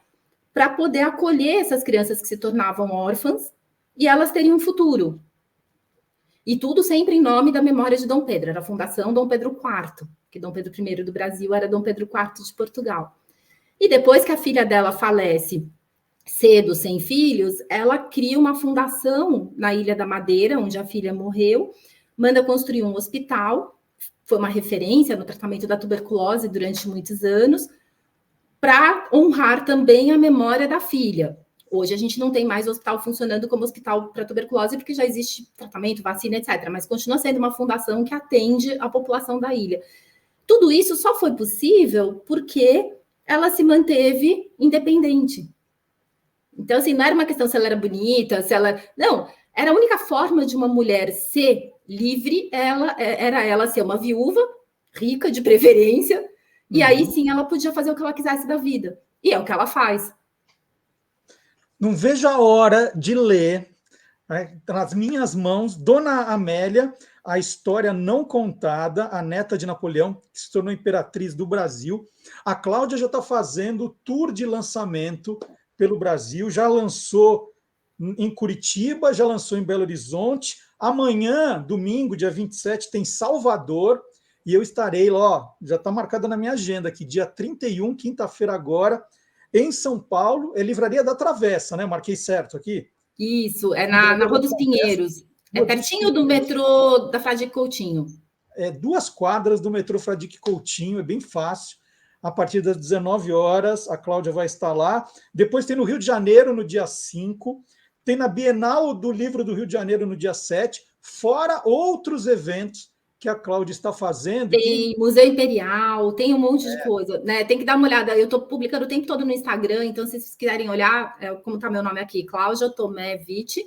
para poder acolher essas crianças que se tornavam órfãs e elas teriam um futuro. E tudo sempre em nome da memória de Dom Pedro, era a Fundação Dom Pedro IV, que Dom Pedro I do Brasil era Dom Pedro IV de Portugal. E depois que a filha dela falece cedo, sem filhos, ela cria uma fundação na Ilha da Madeira, onde a filha morreu, manda construir um hospital, foi uma referência no tratamento da tuberculose durante muitos anos, para honrar também a memória da filha. Hoje a gente não tem mais o hospital funcionando como hospital para tuberculose, porque já existe tratamento, vacina, etc. Mas continua sendo uma fundação que atende a população da ilha. Tudo isso só foi possível porque ela se manteve independente. Então, assim, não era uma questão se ela era bonita, se ela... Não, era a única forma de uma mulher ser livre, era ela ser uma viúva, rica de preferência, e aí sim ela podia fazer o que ela quisesse da vida. E é o que ela faz. Não vejo a hora de ler, né, nas minhas mãos, Dona Amélia, a história não contada, a neta de Napoleão, que se tornou imperatriz do Brasil. A Cláudia já está fazendo o tour de lançamento pelo Brasil, já lançou em Curitiba, já lançou em Belo Horizonte. Amanhã, domingo, dia 27, tem Salvador, e eu estarei lá, já está marcada na minha agenda aqui, dia 31, quinta-feira agora, em São Paulo, é Livraria da Travessa, né? Marquei certo aqui? Isso, é na Rua dos Pinheiros. É pertinho do metrô da Fradique Coutinho. É 2 quadras do metrô Fradique Coutinho, é bem fácil. A partir das 19 horas, a Cláudia vai estar lá. Depois tem no Rio de Janeiro, no dia 5. Tem na Bienal do Livro do Rio de Janeiro, no dia 7. Fora outros eventos que a Cláudia está fazendo. Tem Museu Imperial, tem um monte de coisa, né? Tem que dar uma olhada. Eu estou publicando o tempo todo no Instagram, então se vocês quiserem olhar, como está meu nome aqui, Cláudia Tomé Vitti,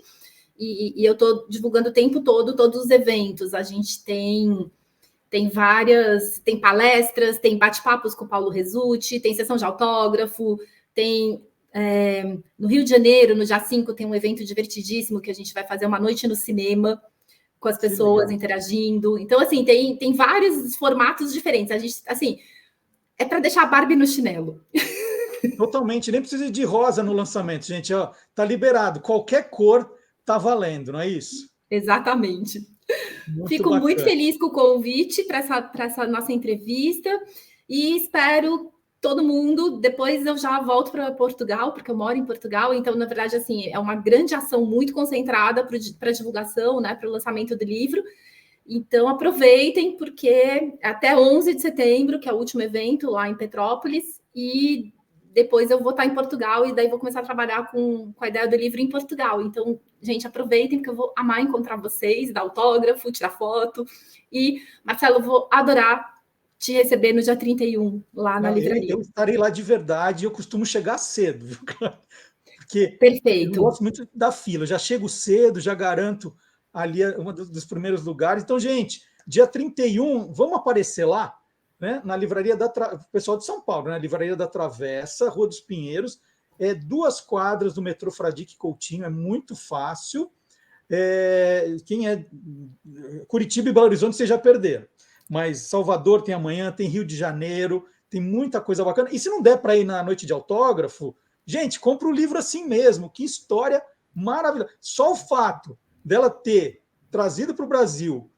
e eu estou divulgando o tempo todo todos os eventos. A gente tem várias, tem palestras, tem bate-papos com o Paulo Resutti, tem sessão de autógrafo, tem... no Rio de Janeiro, no dia 5, tem um evento divertidíssimo que a gente vai fazer uma noite no cinema, com as pessoas interagindo. Então, assim, tem vários formatos diferentes. A gente, assim, é para deixar a Barbie no chinelo. Totalmente, nem precisa de rosa no lançamento, gente. Ó, tá liberado. Qualquer cor tá valendo, não é isso? Exatamente. Muito Fico bacana. muito feliz com o convite para essa nossa entrevista e espero todo mundo. Depois eu já volto para Portugal, porque eu moro em Portugal, então, na verdade, assim, é uma grande ação muito concentrada para divulgação, né, para o lançamento do livro. Então, aproveitem, porque até 11 de setembro, que é o último evento lá em Petrópolis, e depois eu vou estar em Portugal, e daí vou começar a trabalhar com a ideia do livro em Portugal. Então, gente, aproveitem, porque eu vou amar encontrar vocês, dar autógrafo, tirar foto. E, Marcelo, eu vou adorar te receber no dia 31, lá na livraria. Eu estarei lá de verdade, eu costumo chegar cedo, viu? Porque eu Perfeito. gosto muito da fila, eu já chego cedo, já garanto ali um dos primeiros lugares. Então, gente, dia 31, vamos aparecer lá, né? Na livraria pessoal de São Paulo, né? Livraria da Travessa, Rua dos Pinheiros, 2 quadras do metrô Fradique Coutinho, é muito fácil. Quem é Curitiba e Belo Horizonte, vocês já perderam. Mas Salvador tem amanhã, tem Rio de Janeiro, tem muita coisa bacana. E se não der para ir na noite de autógrafo, gente, compra o livro assim mesmo. Que história maravilhosa. Só o fato dela ter trazido para o Brasil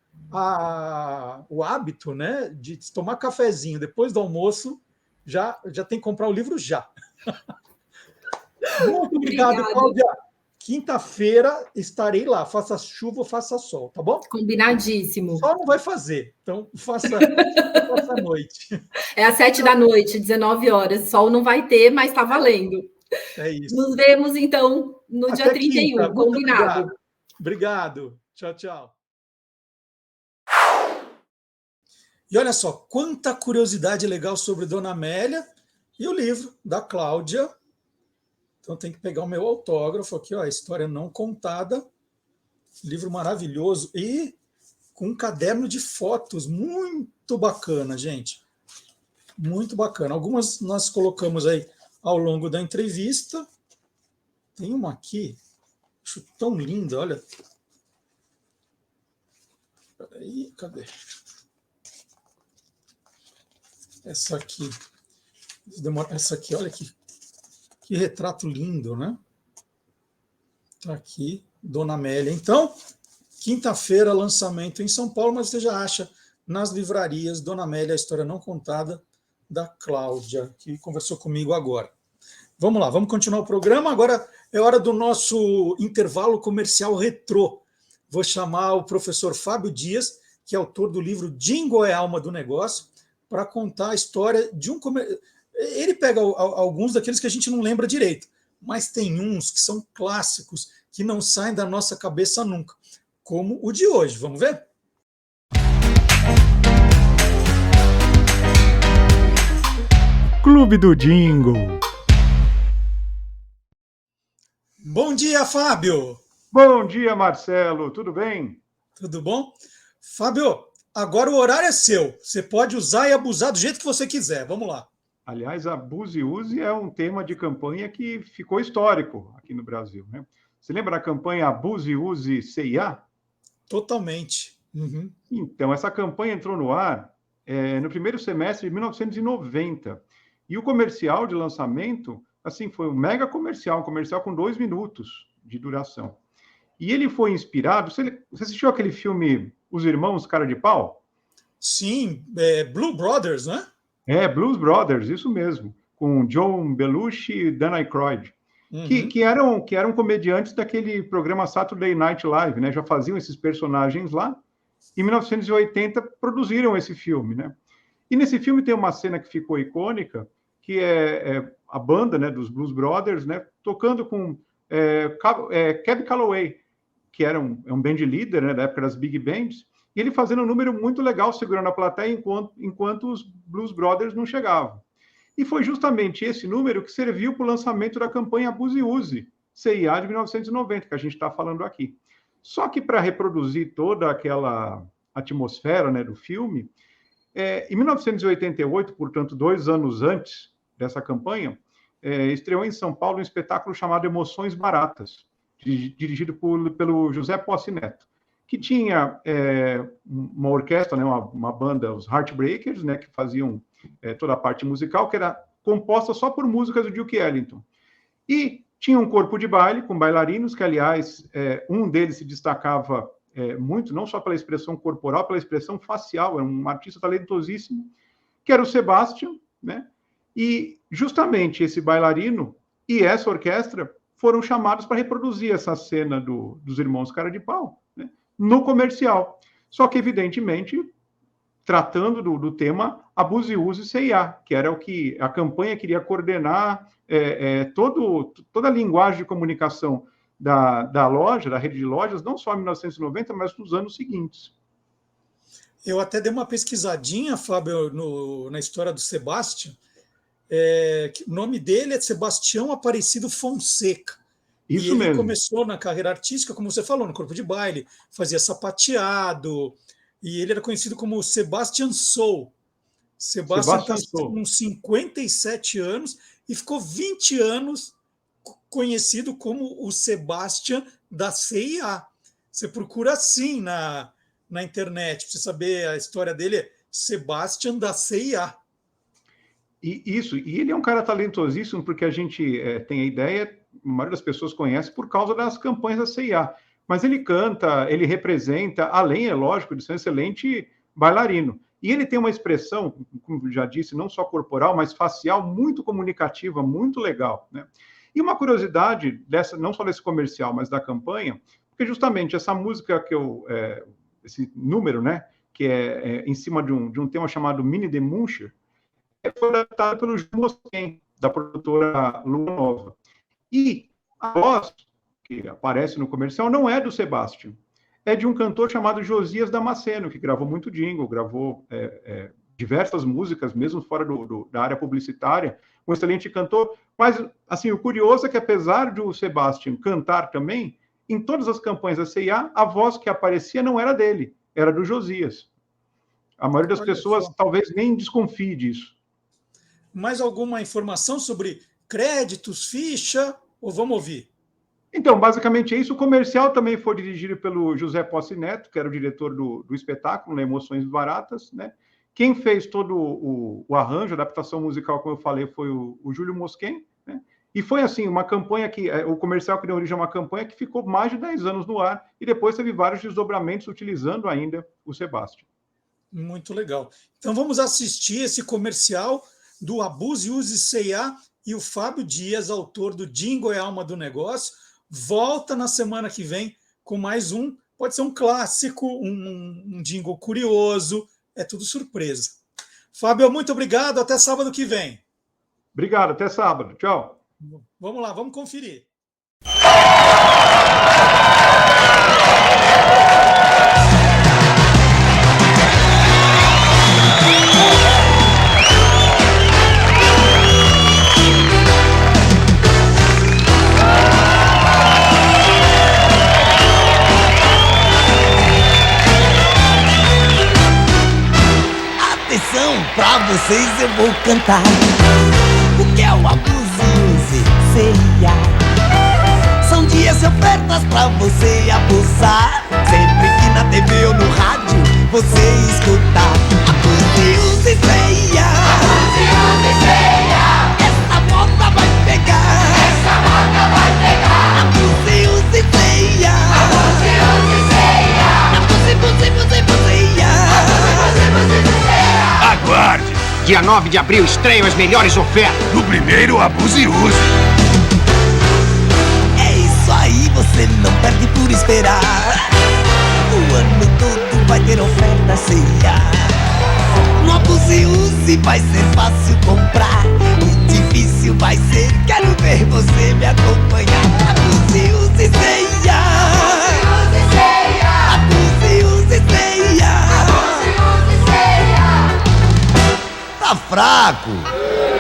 o hábito, né, de tomar cafezinho depois do almoço, já tem que comprar o livro já. Muito obrigado, Cláudia. Quinta-feira estarei lá, faça chuva ou faça sol, tá bom? Combinadíssimo. Só não vai fazer, então faça à noite. É às 7 da noite, 19 horas. Sol não vai ter, mas está valendo. É isso. Nos vemos, então, no dia 31, quinta. combinado. Obrigado. Tchau, tchau. E olha só, quanta curiosidade legal sobre Dona Amélia e o livro da Cláudia. Então tem que pegar o meu autógrafo aqui, ó, História Não Contada. Livro maravilhoso e com um caderno de fotos muito bacana, gente. Muito bacana. Algumas nós colocamos aí ao longo da entrevista. Tem uma aqui, acho tão linda, olha. Peraí, cadê? Essa aqui. Essa aqui, olha que retrato lindo, né? Tá aqui, Dona Amélia. Então, quinta-feira, lançamento em São Paulo, mas você já acha nas livrarias Dona Amélia, a História Não Contada, da Cláudia, que conversou comigo agora. Vamos lá, vamos continuar o programa. Agora é hora do nosso intervalo comercial retrô. Vou chamar o professor Fábio Dias, que é autor do livro Jingle é a Alma do Negócio, para contar a história de um comercial. Ele pega alguns daqueles que a gente não lembra direito, mas tem uns que são clássicos, que não saem da nossa cabeça nunca, como o de hoje. Vamos ver? Clube do Jingle. Bom dia, Fábio! Bom dia, Marcelo. Tudo bem? Tudo bom? Fábio, agora o horário é seu. Você pode usar e abusar do jeito que você quiser. Vamos lá. Aliás, abuse e use é um tema de campanha que ficou histórico aqui no Brasil, né? Você lembra da campanha Abuse e Use CIA? Totalmente. Uhum. Então, essa campanha entrou no ar no primeiro semestre de 1990. E o comercial de lançamento, assim, foi um mega comercial, um comercial com 2 minutos de duração. E ele foi inspirado... Você assistiu aquele filme Os Irmãos Cara de Pau? Sim, Blue Brothers, né? Blues Brothers, isso mesmo, com John Belushi e Dan Aykroyd, que eram comediantes daquele programa Saturday Night Live, né? Já faziam esses personagens lá. Em 1980, produziram esse filme, né? E nesse filme tem uma cena que ficou icônica, que é a banda, né, dos Blues Brothers, né, tocando com Cab Calloway, que era um band líder, né, da época das big bands, e ele fazendo um número muito legal, segurando a plateia enquanto os Blues Brothers não chegavam. E foi justamente esse número que serviu para o lançamento da campanha Abuse e Use, CIA de 1990, que a gente está falando aqui. Só que para reproduzir toda aquela atmosfera, né, do filme, em 1988, portanto, 2 anos antes dessa campanha, estreou em São Paulo um espetáculo chamado Emoções Baratas, dirigido pelo José Posse Neto, que tinha uma orquestra, né, uma banda, os Heartbreakers, né, que faziam toda a parte musical, que era composta só por músicas do Duke Ellington. E Tinha um corpo de baile com bailarinos, que, aliás, um deles se destacava muito, não só pela expressão corporal, pela expressão facial, é um artista talentosíssimo, que era o Sebastian, né? E justamente esse bailarino e essa orquestra foram chamados para reproduzir essa cena dos Irmãos Cara de Pau, né, no comercial. Só que, evidentemente, tratando do tema Abuso e Use C&A, que era o que a campanha queria coordenar, toda a linguagem de comunicação da loja, da rede de lojas, não só em 1990, mas nos anos seguintes. Eu até dei uma pesquisadinha, Fábio, na história do Sebastian. O nome dele é Sebastião Aparecido Fonseca. Isso e ele mesmo. Começou na carreira artística, como você falou, no corpo de baile, fazia sapateado, e ele era conhecido como Sebastian Soul. Sebastian está com 57 anos e ficou 20 anos conhecido como o Sebastian da C&A. Você procura assim na internet, para você saber a história dele, é Sebastian da C&A. E ele é um cara talentosíssimo, porque a gente tem a ideia, a maioria das pessoas conhece por causa das campanhas da C&A. Mas ele canta, ele representa, além, é lógico, de ser um excelente bailarino. E ele tem uma expressão, como já disse, não só corporal, mas facial, muito comunicativa, muito legal, né? E uma curiosidade, não só desse comercial, mas da campanha, porque justamente essa música esse número, né, que é em cima de um tema chamado Mini de Muncher, foi adaptado pelo Gil Mosquen, da produtora Lua Nova. E a voz que aparece no comercial não é do Sebastian, é de um cantor chamado Josias Damasceno, que gravou muito jingle, gravou diversas músicas, mesmo fora da área publicitária, um excelente cantor. Mas, assim, o curioso é que, apesar de o Sebastian cantar também, em todas as campanhas da C&A, a voz que aparecia não era dele, era do Josias. A maioria das pessoas talvez nem desconfie disso. Mais alguma informação sobre créditos, ficha, ou vamos ouvir? Então, basicamente é isso. O comercial também foi dirigido pelo José Posse Neto, que era o diretor do espetáculo, né, Emoções Baratas, né? Quem fez todo o arranjo, a adaptação musical, como eu falei, foi o Júlio Mosquen, né? E foi, assim, uma campanha que... o comercial que deu origem a uma campanha que ficou mais de 10 anos no ar e depois teve vários desdobramentos utilizando ainda o Sebastian. Muito legal. Então, vamos assistir esse comercial do Abuse e Use C&A, e o Fábio Dias, autor do Jingle é Alma do Negócio, volta na semana que vem com mais pode ser um clássico, um jingle curioso, é tudo surpresa. Fábio, muito obrigado, até sábado que vem. Obrigado, até sábado, tchau. Vamos lá, vamos conferir. Pra vocês eu vou cantar o que é o Abuse e Use C&A. São dias e ofertas pra você abusar, sempre que na TV ou no rádio você escutar Abuse e Use C&A. Abuse e Use C&A. Essa moda vai pegar, essa moda vai pegar. Abuse e Use C&A. Abuse e Use C&A. Abuse, abuse, abuse, abuse, abuse. Aguarde! Dia 9 de abril estreiam as melhores ofertas. No primeiro, Abuse e Use. É isso aí, você não perde por esperar. O ano todo vai ter oferta C&A. No Abuse e Use vai ser fácil comprar. O difícil vai ser, quero ver você me acompanhar. Abuse e Use C&A. Abuse e Use C&A. Abuse e Use C&A. Tá fraco.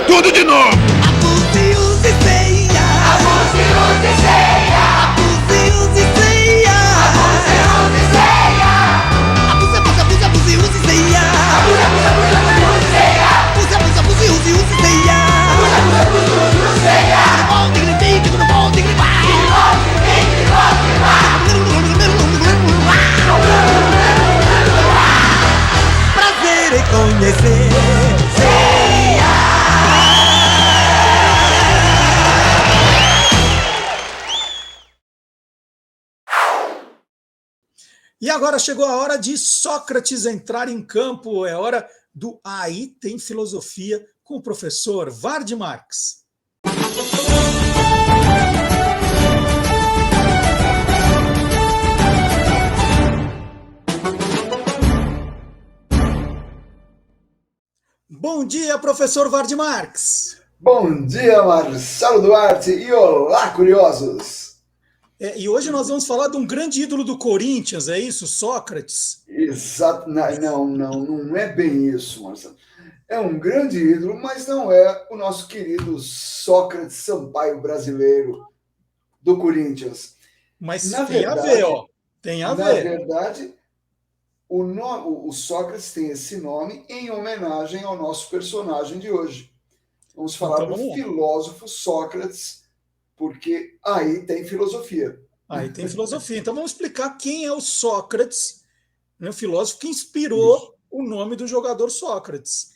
Tudo de novo. Abuse e Use C&A. Abuse e Use C&A. Abuse e Use C&A. Abuse e Use C&A. Abuse, abuse, abuse, abuse e Use C&A. Abuse, abuse, abuse, abuse e Use C&A. Abuse, abuse, abuse e Use C&A. Abuse, abuse, abuse e Use C&A. Prazer em conhecer C&A. E agora chegou a hora de Sócrates entrar em campo. É hora do Aí Tem Filosofia com o professor Ward Marx. Bom dia, professor Ward Marx. Bom dia, Marcelo Duarte, e olá, curiosos! E hoje nós vamos falar de um grande ídolo do Corinthians, é isso, Sócrates? Exato, não é bem isso, Marcelo. É um grande ídolo, mas não é o nosso querido Sócrates Sampaio brasileiro do Corinthians. Mas na tem verdade, a ver, ó. Tem a ver. Na verdade, o Sócrates tem esse nome em homenagem ao nosso personagem de hoje. Vamos falar do filósofo Sócrates, porque aí tem filosofia. Aí tem filosofia. Então vamos explicar quem é o Sócrates, né, o filósofo que inspirou o nome do jogador Sócrates.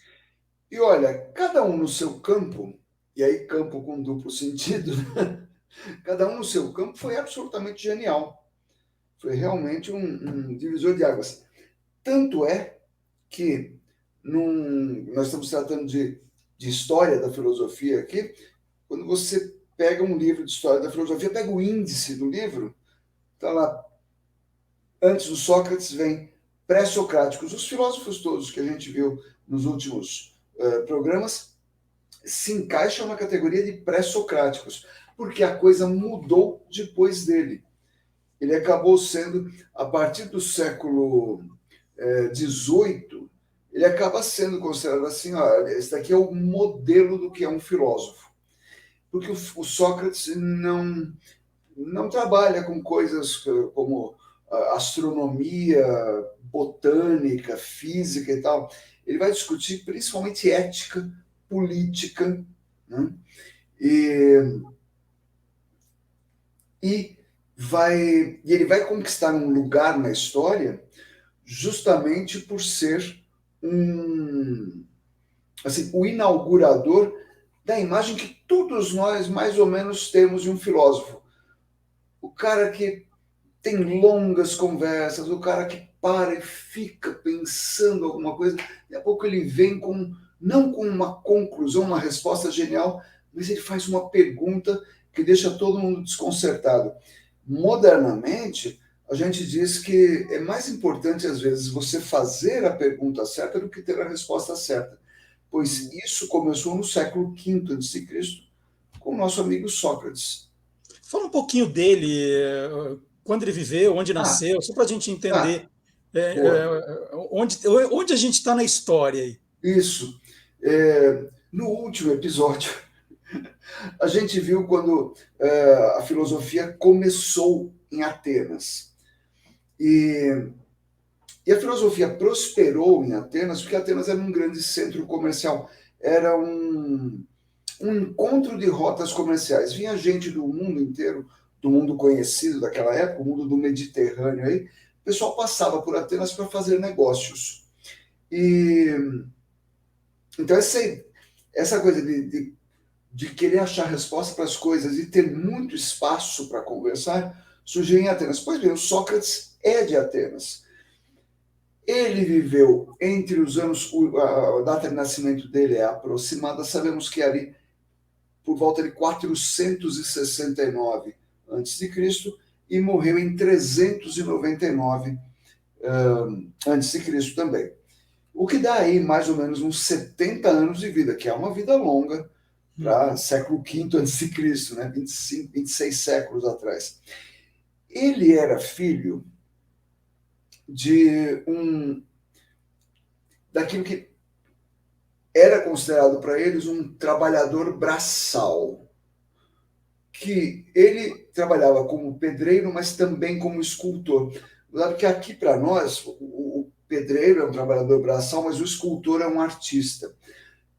E olha, cada um no seu campo, e aí campo com duplo sentido, cada um no seu campo foi absolutamente genial. Foi realmente um divisor de águas. Tanto é que nós estamos tratando de história da filosofia aqui. Quando você pega um livro de história da filosofia, pega o índice do livro, está lá, antes do Sócrates vem pré-socráticos. Os filósofos todos que a gente viu nos últimos programas se encaixam na categoria de pré-socráticos, porque a coisa mudou depois dele. Ele acabou sendo, a partir do século XVIII, ele acaba sendo considerado assim, esse daqui é o modelo do que é um filósofo. Porque o Sócrates não trabalha com coisas como astronomia, botânica, física e tal. Ele vai discutir principalmente ética, política, né? E ele vai conquistar um lugar na história justamente por ser o inaugurador da imagem que todos nós mais ou menos temos de um filósofo. O cara que tem longas conversas, o cara que para e fica pensando alguma coisa, daqui a pouco ele vem não com uma conclusão, uma resposta genial, mas ele faz uma pergunta que deixa todo mundo desconcertado. Modernamente, a gente diz que é mais importante, às vezes, você fazer a pergunta certa do que ter a resposta certa. Pois isso começou no século V a.C., com o nosso amigo Sócrates. Fala um pouquinho dele, quando ele viveu, onde nasceu, só para a gente entender onde a gente está na história aí. Isso. No último episódio, a gente viu quando a filosofia começou em Atenas. E a filosofia prosperou em Atenas porque Atenas era um grande centro comercial. Era um encontro de rotas comerciais. Vinha gente do mundo inteiro, do mundo conhecido daquela época, o mundo do Mediterrâneo. Aí, o pessoal passava por Atenas para fazer negócios. Então, essa coisa de querer achar resposta para as coisas e ter muito espaço para conversar surgiu em Atenas. Pois bem, o Sócrates é de Atenas. Ele viveu entre os anos, a data de nascimento dele é aproximada, sabemos que ali por volta de 469 a.C. e morreu em 399 a.C. também. O que dá aí mais ou menos uns 70 anos de vida, que é uma vida longa para século V a.C., né? 26 séculos atrás. Ele era filho daquilo que era considerado para eles um trabalhador braçal, que ele trabalhava como pedreiro, mas também como escultor. Claro que aqui para nós, o pedreiro é um trabalhador braçal, mas o escultor é um artista.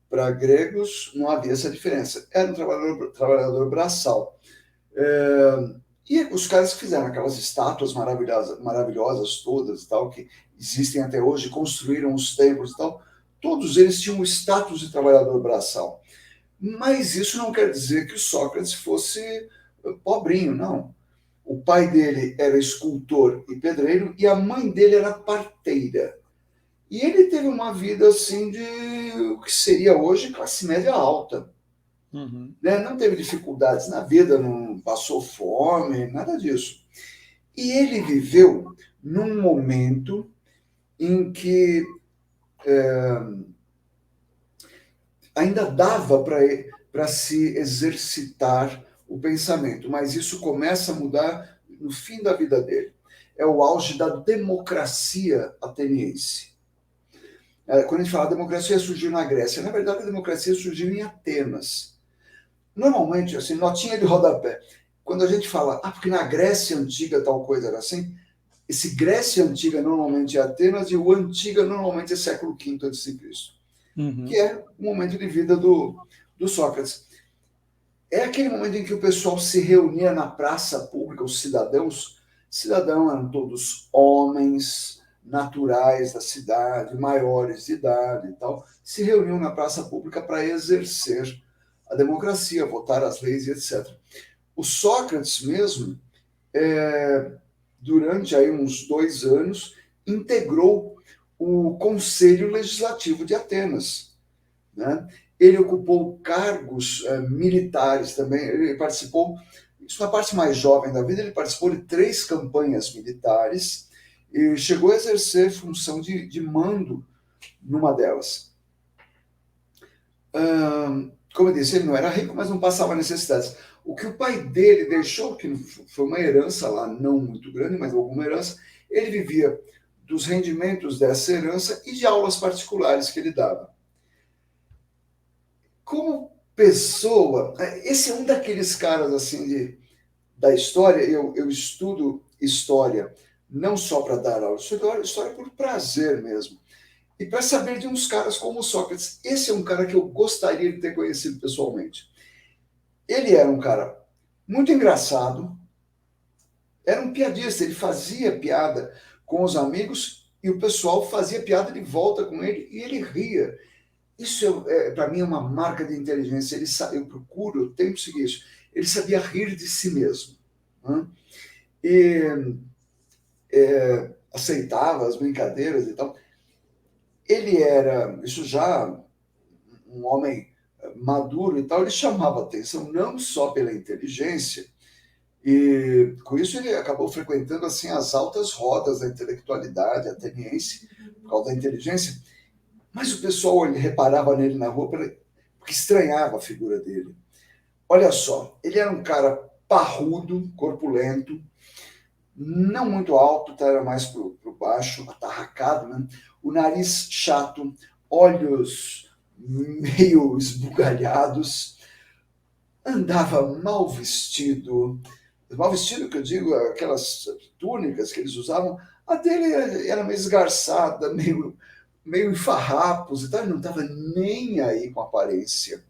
Para gregos não havia essa diferença, era um trabalhador braçal. E os caras que fizeram aquelas estátuas maravilhosas todas, tal, que existem até hoje, construíram os templos e tal, todos eles tinham o status de trabalhador braçal. Mas isso não quer dizer que o Sócrates fosse pobrinho, não. O pai dele era escultor e pedreiro e a mãe dele era parteira. E ele teve uma vida assim de o que seria hoje classe média alta. Uhum. Né? Não teve dificuldades na vida, não passou fome, nada disso. E ele viveu num momento em que ainda dava para se exercitar o pensamento, mas isso começa a mudar no fim da vida dele. É o auge da democracia ateniense. Quando a gente fala democracia surgiu na Grécia, na verdade a democracia surgiu em Atenas. Normalmente, assim, notinha de rodapé. Quando a gente fala, porque na Grécia Antiga tal coisa era assim, esse Grécia Antiga normalmente é Atenas e o Antiga normalmente é século V a.C., que é o momento de vida do Sócrates. É aquele momento em que o pessoal se reunia na praça pública, os cidadãos eram todos homens naturais da cidade, maiores de idade e tal, se reuniam na praça pública para exercer a democracia, votar as leis e etc. O Sócrates mesmo, durante aí uns 2 anos, integrou o Conselho Legislativo de Atenas, né? Ele ocupou cargos militares também, ele participou, isso na parte mais jovem da vida, ele participou de 3 campanhas militares e chegou a exercer função de mando numa delas. Como eu disse, ele não era rico, mas não passava necessidades. O que o pai dele deixou, que foi uma herança lá, não muito grande, mas alguma herança, ele vivia dos rendimentos dessa herança e de aulas particulares que ele dava. Como pessoa, esse é um daqueles caras assim da história, eu estudo história, não só para dar aula, eu estudo história por prazer mesmo. E para saber de uns caras como o Sócrates. Esse é um cara que eu gostaria de ter conhecido pessoalmente. Ele era um cara muito engraçado, era um piadista, ele fazia piada com os amigos e o pessoal fazia piada de volta com ele e ele ria. Isso, para mim, é uma marca de inteligência. Eu tento seguir isso. Ele sabia rir de si mesmo. Né? E aceitava as brincadeiras e tal. Ele era, isso já, um homem maduro e tal, ele chamava atenção não só pela inteligência, e com isso ele acabou frequentando assim as altas rodas da intelectualidade ateniense, por causa da inteligência, mas o pessoal reparava nele na rua porque estranhava a figura dele. Olha só, ele era um cara parrudo, corpulento, não muito alto, era mais para o baixo, atarracado, né? O nariz chato, olhos meio esbugalhados, andava mal vestido que eu digo, aquelas túnicas que eles usavam, a dele era meio esgarçada, meio em farrapos e tal, ele não estava nem aí com a aparência.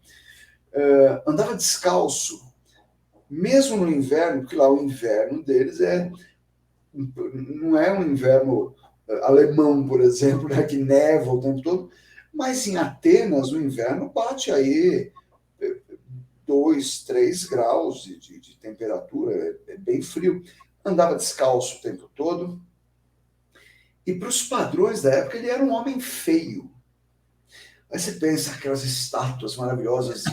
Andava descalço, mesmo no inverno, porque lá o inverno deles não é um inverno alemão, por exemplo, né, que neva o tempo todo, mas em Atenas o inverno bate aí 2, 3 graus de temperatura, é bem frio. Andava descalço o tempo todo. E para os padrões da época, ele era um homem feio. Aí você pensa aquelas estátuas maravilhosas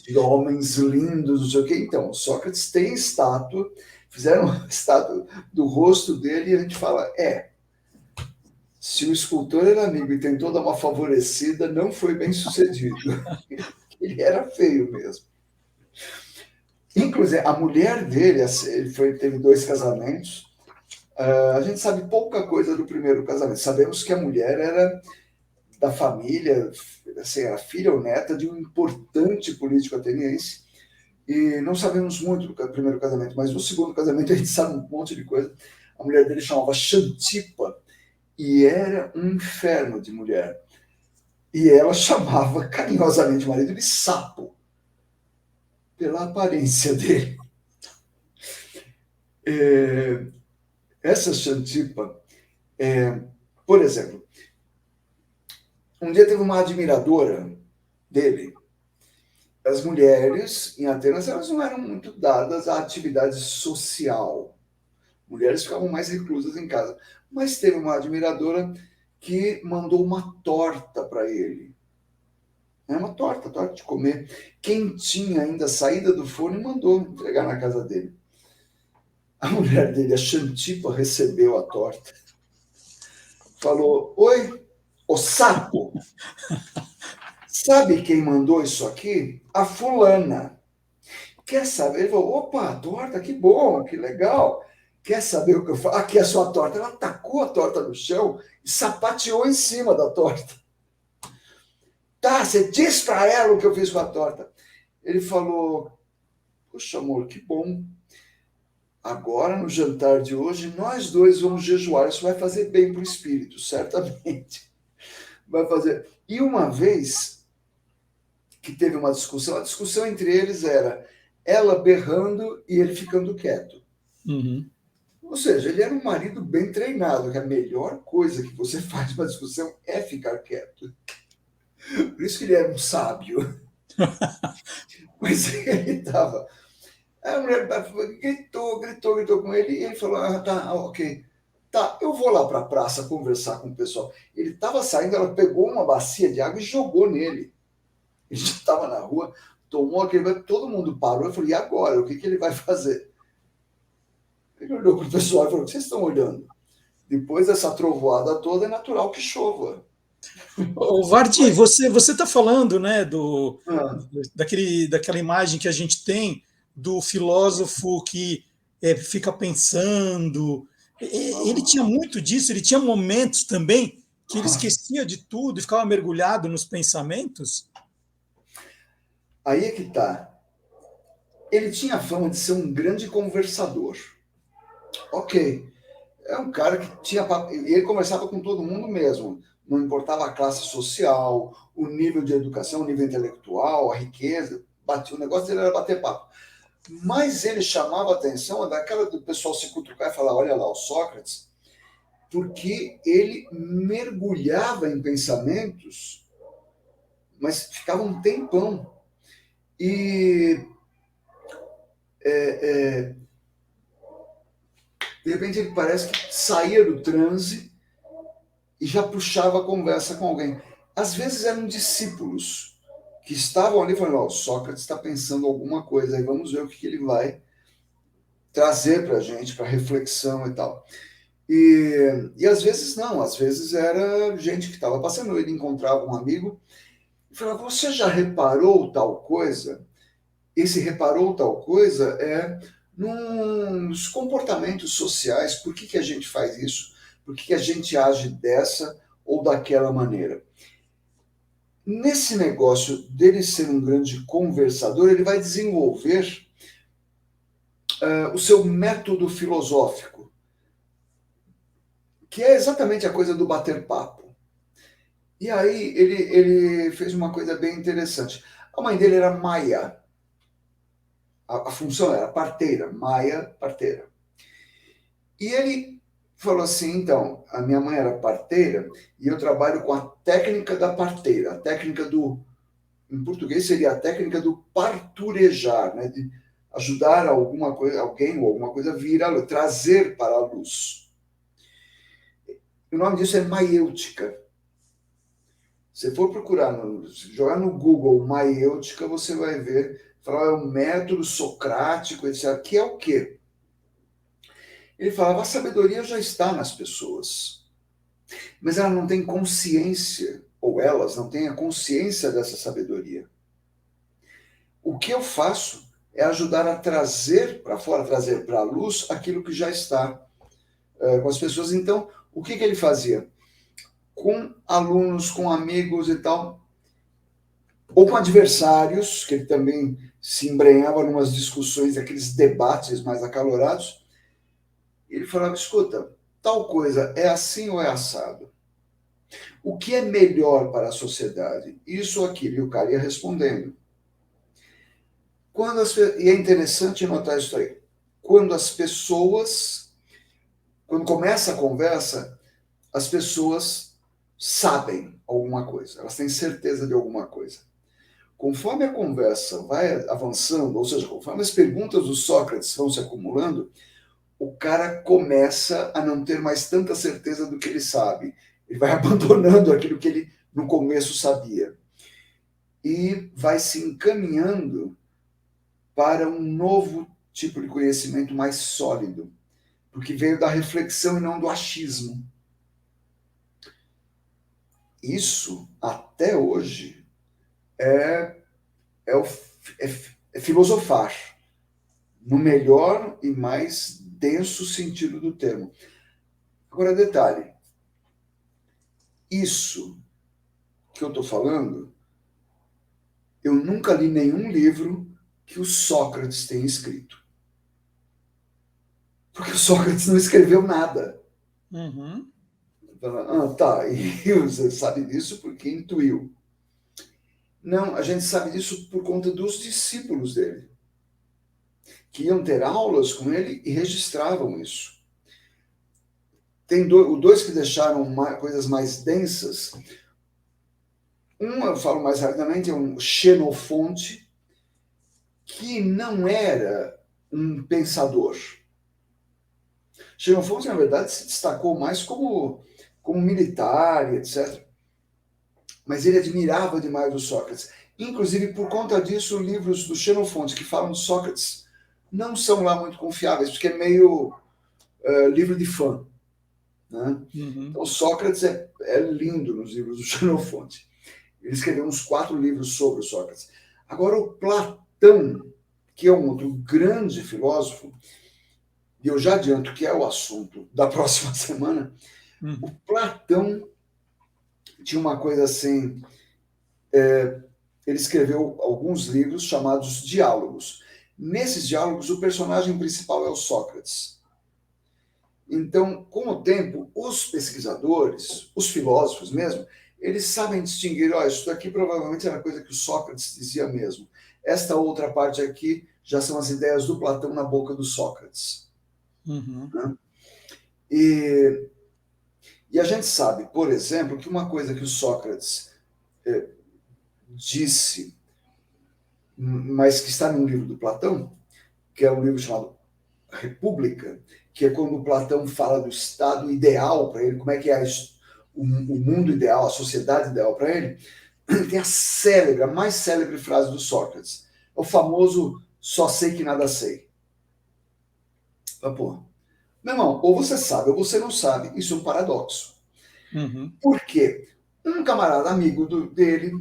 de homens lindos, não sei o quê. Então, Sócrates tem estátua, fizeram uma estátua do rosto dele e a gente fala, se o escultor era amigo e tentou dar uma favorecida, não foi bem sucedido. Ele era feio mesmo. Inclusive, a mulher dele, ele teve 2 casamentos. A gente sabe pouca coisa do primeiro casamento. Sabemos que a mulher era da família, assim, era filha ou neta de um importante político ateniense. E não sabemos muito do primeiro casamento, mas do segundo casamento a gente sabe um monte de coisa. A mulher dele chamava Xantipa e era um inferno de mulher. E ela chamava carinhosamente o marido de sapo, pela aparência dele. Essa Xantipa, por exemplo, um dia teve uma admiradora dele. As mulheres em Atenas, elas não eram muito dadas à atividade social, Mulheres ficavam mais reclusas em casa. Mas teve uma admiradora que mandou uma torta para ele. Uma torta de comer. Quentinha ainda, saída do forno, e mandou entregar na casa dele. A mulher dele, a Xantipa, recebeu a torta. Falou, oi, ô sapo, sabe quem mandou isso aqui? A fulana. Quer saber? Ele falou, opa, torta, que bom, que legal. Quer saber o que eu falo? Aqui é a sua torta. Ela tacou a torta no chão e sapateou em cima da torta. Tá, você diz para ela o que eu fiz com a torta. Ele falou, poxa, amor, que bom. Agora, no jantar de hoje, nós dois vamos jejuar. Isso vai fazer bem para o espírito, certamente. Vai fazer. E uma vez que teve uma discussão, a discussão entre eles era ela berrando e ele ficando quieto. Uhum. Ou seja, ele era um marido bem treinado, que a melhor coisa que você faz numa discussão é ficar quieto. Por isso que ele era um sábio. Mas ele estava... A mulher gritou com ele, e ele falou, tá, ok. Tá, eu vou lá para a praça conversar com o pessoal. Ele estava saindo, ela pegou uma bacia de água e jogou nele. Ele já estava na rua, tomou aquele... Todo mundo parou e falou, e agora? O que ele vai fazer? Ele olhou para o pessoal e falou, o que vocês estão olhando? Depois dessa trovoada toda, é natural que chova. Ô, Vardi, você está falando, né, daquela imagem que a gente tem do filósofo que fica pensando. Ele tinha muito disso, ele tinha momentos também que ele esquecia de tudo e ficava mergulhado nos pensamentos. Aí é que tá. Ele tinha a fama de ser um grande conversador. Ok. É um cara que tinha... E ele conversava com todo mundo mesmo. Não importava a classe social, o nível de educação, o nível intelectual, a riqueza. O negócio dele era bater papo. Mas ele chamava a atenção daquela do pessoal se cutucar e falar, olha lá, o Sócrates, porque ele mergulhava em pensamentos, mas ficava um tempão. E de repente ele parece que saía do transe e já puxava a conversa com alguém. Às vezes eram discípulos que estavam ali falando, Sócrates está pensando alguma coisa, aí vamos ver o que ele vai trazer para a gente, para reflexão e tal. E às vezes não, às vezes era gente que estava passando, ele encontrava um amigo e falava, você já reparou tal coisa? Esse reparou tal coisa é nos comportamentos sociais, por que a gente faz isso? Por que a gente age dessa ou daquela maneira? Nesse negócio dele ser um grande conversador, ele vai desenvolver o seu método filosófico, que é exatamente a coisa do bater papo. E aí ele fez uma coisa bem interessante. A mãe dele era Maia. A função era parteira, Maia, parteira. E ele falou assim, então, a minha mãe era parteira e eu trabalho com a técnica da parteira, a técnica em português seria a técnica do parturejar, né, de ajudar alguma coisa, alguém ou alguma coisa a vir à luz, trazer para a luz. O nome disso é maiêutica. Se for procurar, jogar no Google maiêutica, você vai ver, falar é um método socrático, etc. Que é o quê? Ele falava, a sabedoria já está nas pessoas, mas ela não tem consciência, ou elas não têm a consciência dessa sabedoria. O que eu faço é ajudar a trazer para fora, trazer para a luz aquilo que já está com as pessoas. Então, o que ele fazia? Com alunos, com amigos e tal, ou com adversários, que ele também se embrenhava em umas discussões, aqueles debates mais acalorados, ele falava, escuta, tal coisa é assim ou é assado? O que é melhor para a sociedade? Isso ou aquilo? E o cara ia respondendo. E é interessante notar isso aí. Quando começa a conversa, as pessoas sabem alguma coisa, elas têm certeza de alguma coisa. Conforme a conversa vai avançando, ou seja, conforme as perguntas do Sócrates vão se acumulando, o cara começa a não ter mais tanta certeza do que ele sabe. Ele vai abandonando aquilo que ele no começo sabia. E vai se encaminhando para um novo tipo de conhecimento mais sólido, porque veio da reflexão e não do achismo. Isso, até hoje, é filosofar, no melhor e mais denso sentido do termo. Agora, detalhe, isso que eu estou falando, eu nunca li nenhum livro que o Sócrates tenha escrito. Porque o Sócrates não escreveu nada. Uhum. Tá, e você sabe disso porque intuiu. Não, a gente sabe disso por conta dos discípulos dele, que iam ter aulas com ele e registravam isso. Tem dois que deixaram coisas mais densas. Um, eu falo mais rapidamente, é um Xenofonte, que não era um pensador. Xenofonte, na verdade, se destacou mais como militar, etc. Mas ele admirava demais o Sócrates. Inclusive, por conta disso, livros do Xenofonte que falam de Sócrates não são lá muito confiáveis, porque é meio livro de fã. Né? Uhum. Então, Sócrates é lindo nos livros do Xenofonte. Ele escreveu uns 4 livros sobre o Sócrates. Agora, o Platão, que é um outro grande filósofo, e eu já adianto que é o assunto da próxima semana, o Platão tinha uma coisa assim, ele escreveu alguns livros chamados diálogos. Nesses diálogos, o personagem principal é o Sócrates. Então, com o tempo, os pesquisadores, os filósofos mesmo, eles sabem distinguir, isso daqui provavelmente era coisa que o Sócrates dizia mesmo. Esta outra parte aqui já são as ideias do Platão na boca do Sócrates. Uhum. Né? E a gente sabe, por exemplo, que uma coisa que o Sócrates disse, mas que está num livro do Platão, que é um livro chamado República, que é quando o Platão fala do estado ideal para ele, como é que é o mundo ideal, a sociedade ideal para ele, tem a mais célebre frase do Sócrates. É o famoso só sei que nada sei. Pô, meu irmão, ou você sabe ou você não sabe. Isso é um paradoxo. Uhum. Por quê? Um camarada amigo dele,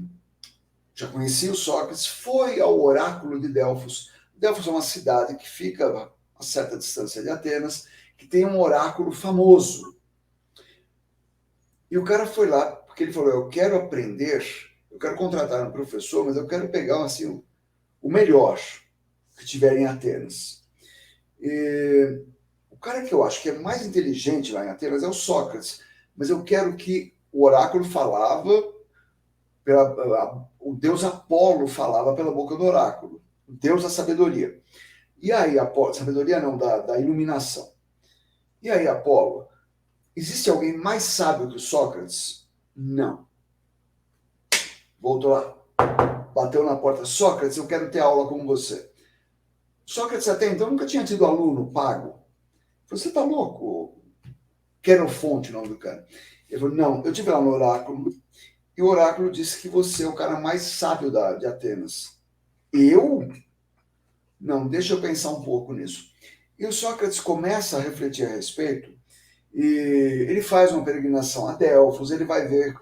já conhecia o Sócrates, foi ao oráculo de Delfos. Delfos é uma cidade que fica a certa distância de Atenas, que tem um oráculo famoso. E o cara foi lá, porque ele falou, eu quero aprender, eu quero contratar um professor, mas eu quero pegar assim, o melhor que tiver em Atenas. E o cara que eu acho que é mais inteligente lá em Atenas é o Sócrates, mas eu quero que o oráculo falava, o deus Apolo falava pela boca do oráculo, o deus da sabedoria. E aí, Apolo, sabedoria não, da iluminação. E aí, Apolo, existe alguém mais sábio que o Sócrates? Não. Voltou lá, bateu na porta. Sócrates, eu quero ter aula com você. Sócrates até então nunca tinha tido aluno pago. Você está louco? Xenofonte, o nome do cara. Ele falou, não, eu tive lá no oráculo, e o oráculo disse que você é o cara mais sábio de Atenas. Eu? Não, deixa eu pensar um pouco nisso. E o Sócrates começa a refletir a respeito, e ele faz uma peregrinação a Delfos, ele vai ver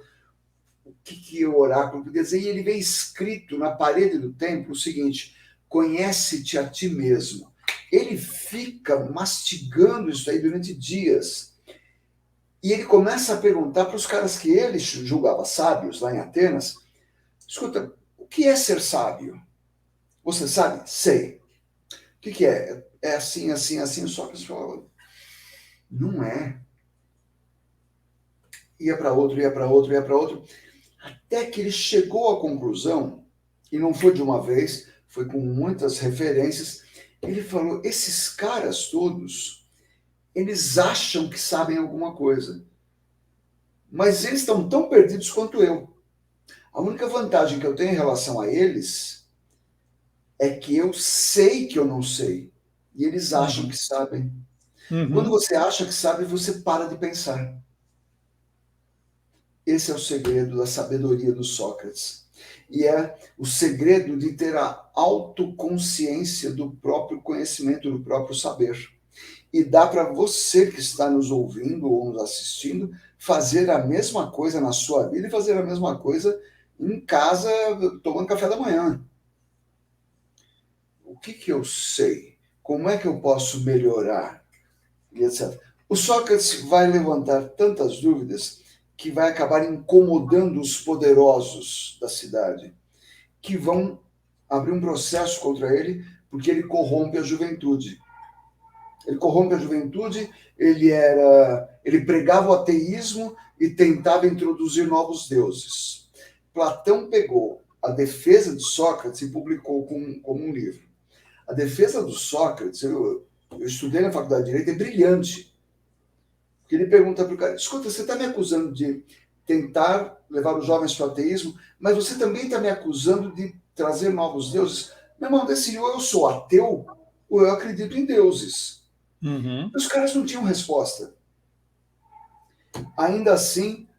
o que o oráculo podia dizer, e ele vê escrito na parede do templo o seguinte, conhece-te a ti mesmo. Ele fica mastigando isso aí durante dias, e ele começa a perguntar para os caras que ele julgava sábios lá em Atenas, escuta, o que é ser sábio? Você sabe? Sei. O que é? É assim, assim, assim. Só que falava, não é. Ia para outro, ia para outro, ia para outro. Até que ele chegou à conclusão, e não foi de uma vez, foi com muitas referências, ele falou, esses caras todos, eles acham que sabem alguma coisa. Mas eles estão tão perdidos quanto eu. A única vantagem que eu tenho em relação a eles é que eu sei que eu não sei. E eles acham que sabem. Quando você acha que sabe, você para de pensar. Esse é o segredo da sabedoria do Sócrates. E é o segredo de ter a autoconsciência do próprio conhecimento, do próprio saber. E dá para você que está nos ouvindo ou nos assistindo fazer a mesma coisa na sua vida e fazer a mesma coisa em casa, tomando café da manhã. O que eu sei? Como é que eu posso melhorar? E etc. O Sócrates vai levantar tantas dúvidas que vai acabar incomodando os poderosos da cidade, que vão abrir um processo contra ele porque ele corrompe a juventude. Ele corrompe a juventude, ele pregava o ateísmo e tentava introduzir novos deuses. Platão pegou a defesa de Sócrates e publicou como um livro. A defesa do Sócrates, eu estudei na faculdade de Direito, é brilhante. Porque ele pergunta para o cara, escuta, você está me acusando de tentar levar os jovens para o ateísmo, mas você também está me acusando de trazer novos deuses? Meu irmão, decidiu, ou eu sou ateu, ou eu acredito em deuses. Os caras não tinham resposta. Ainda assim,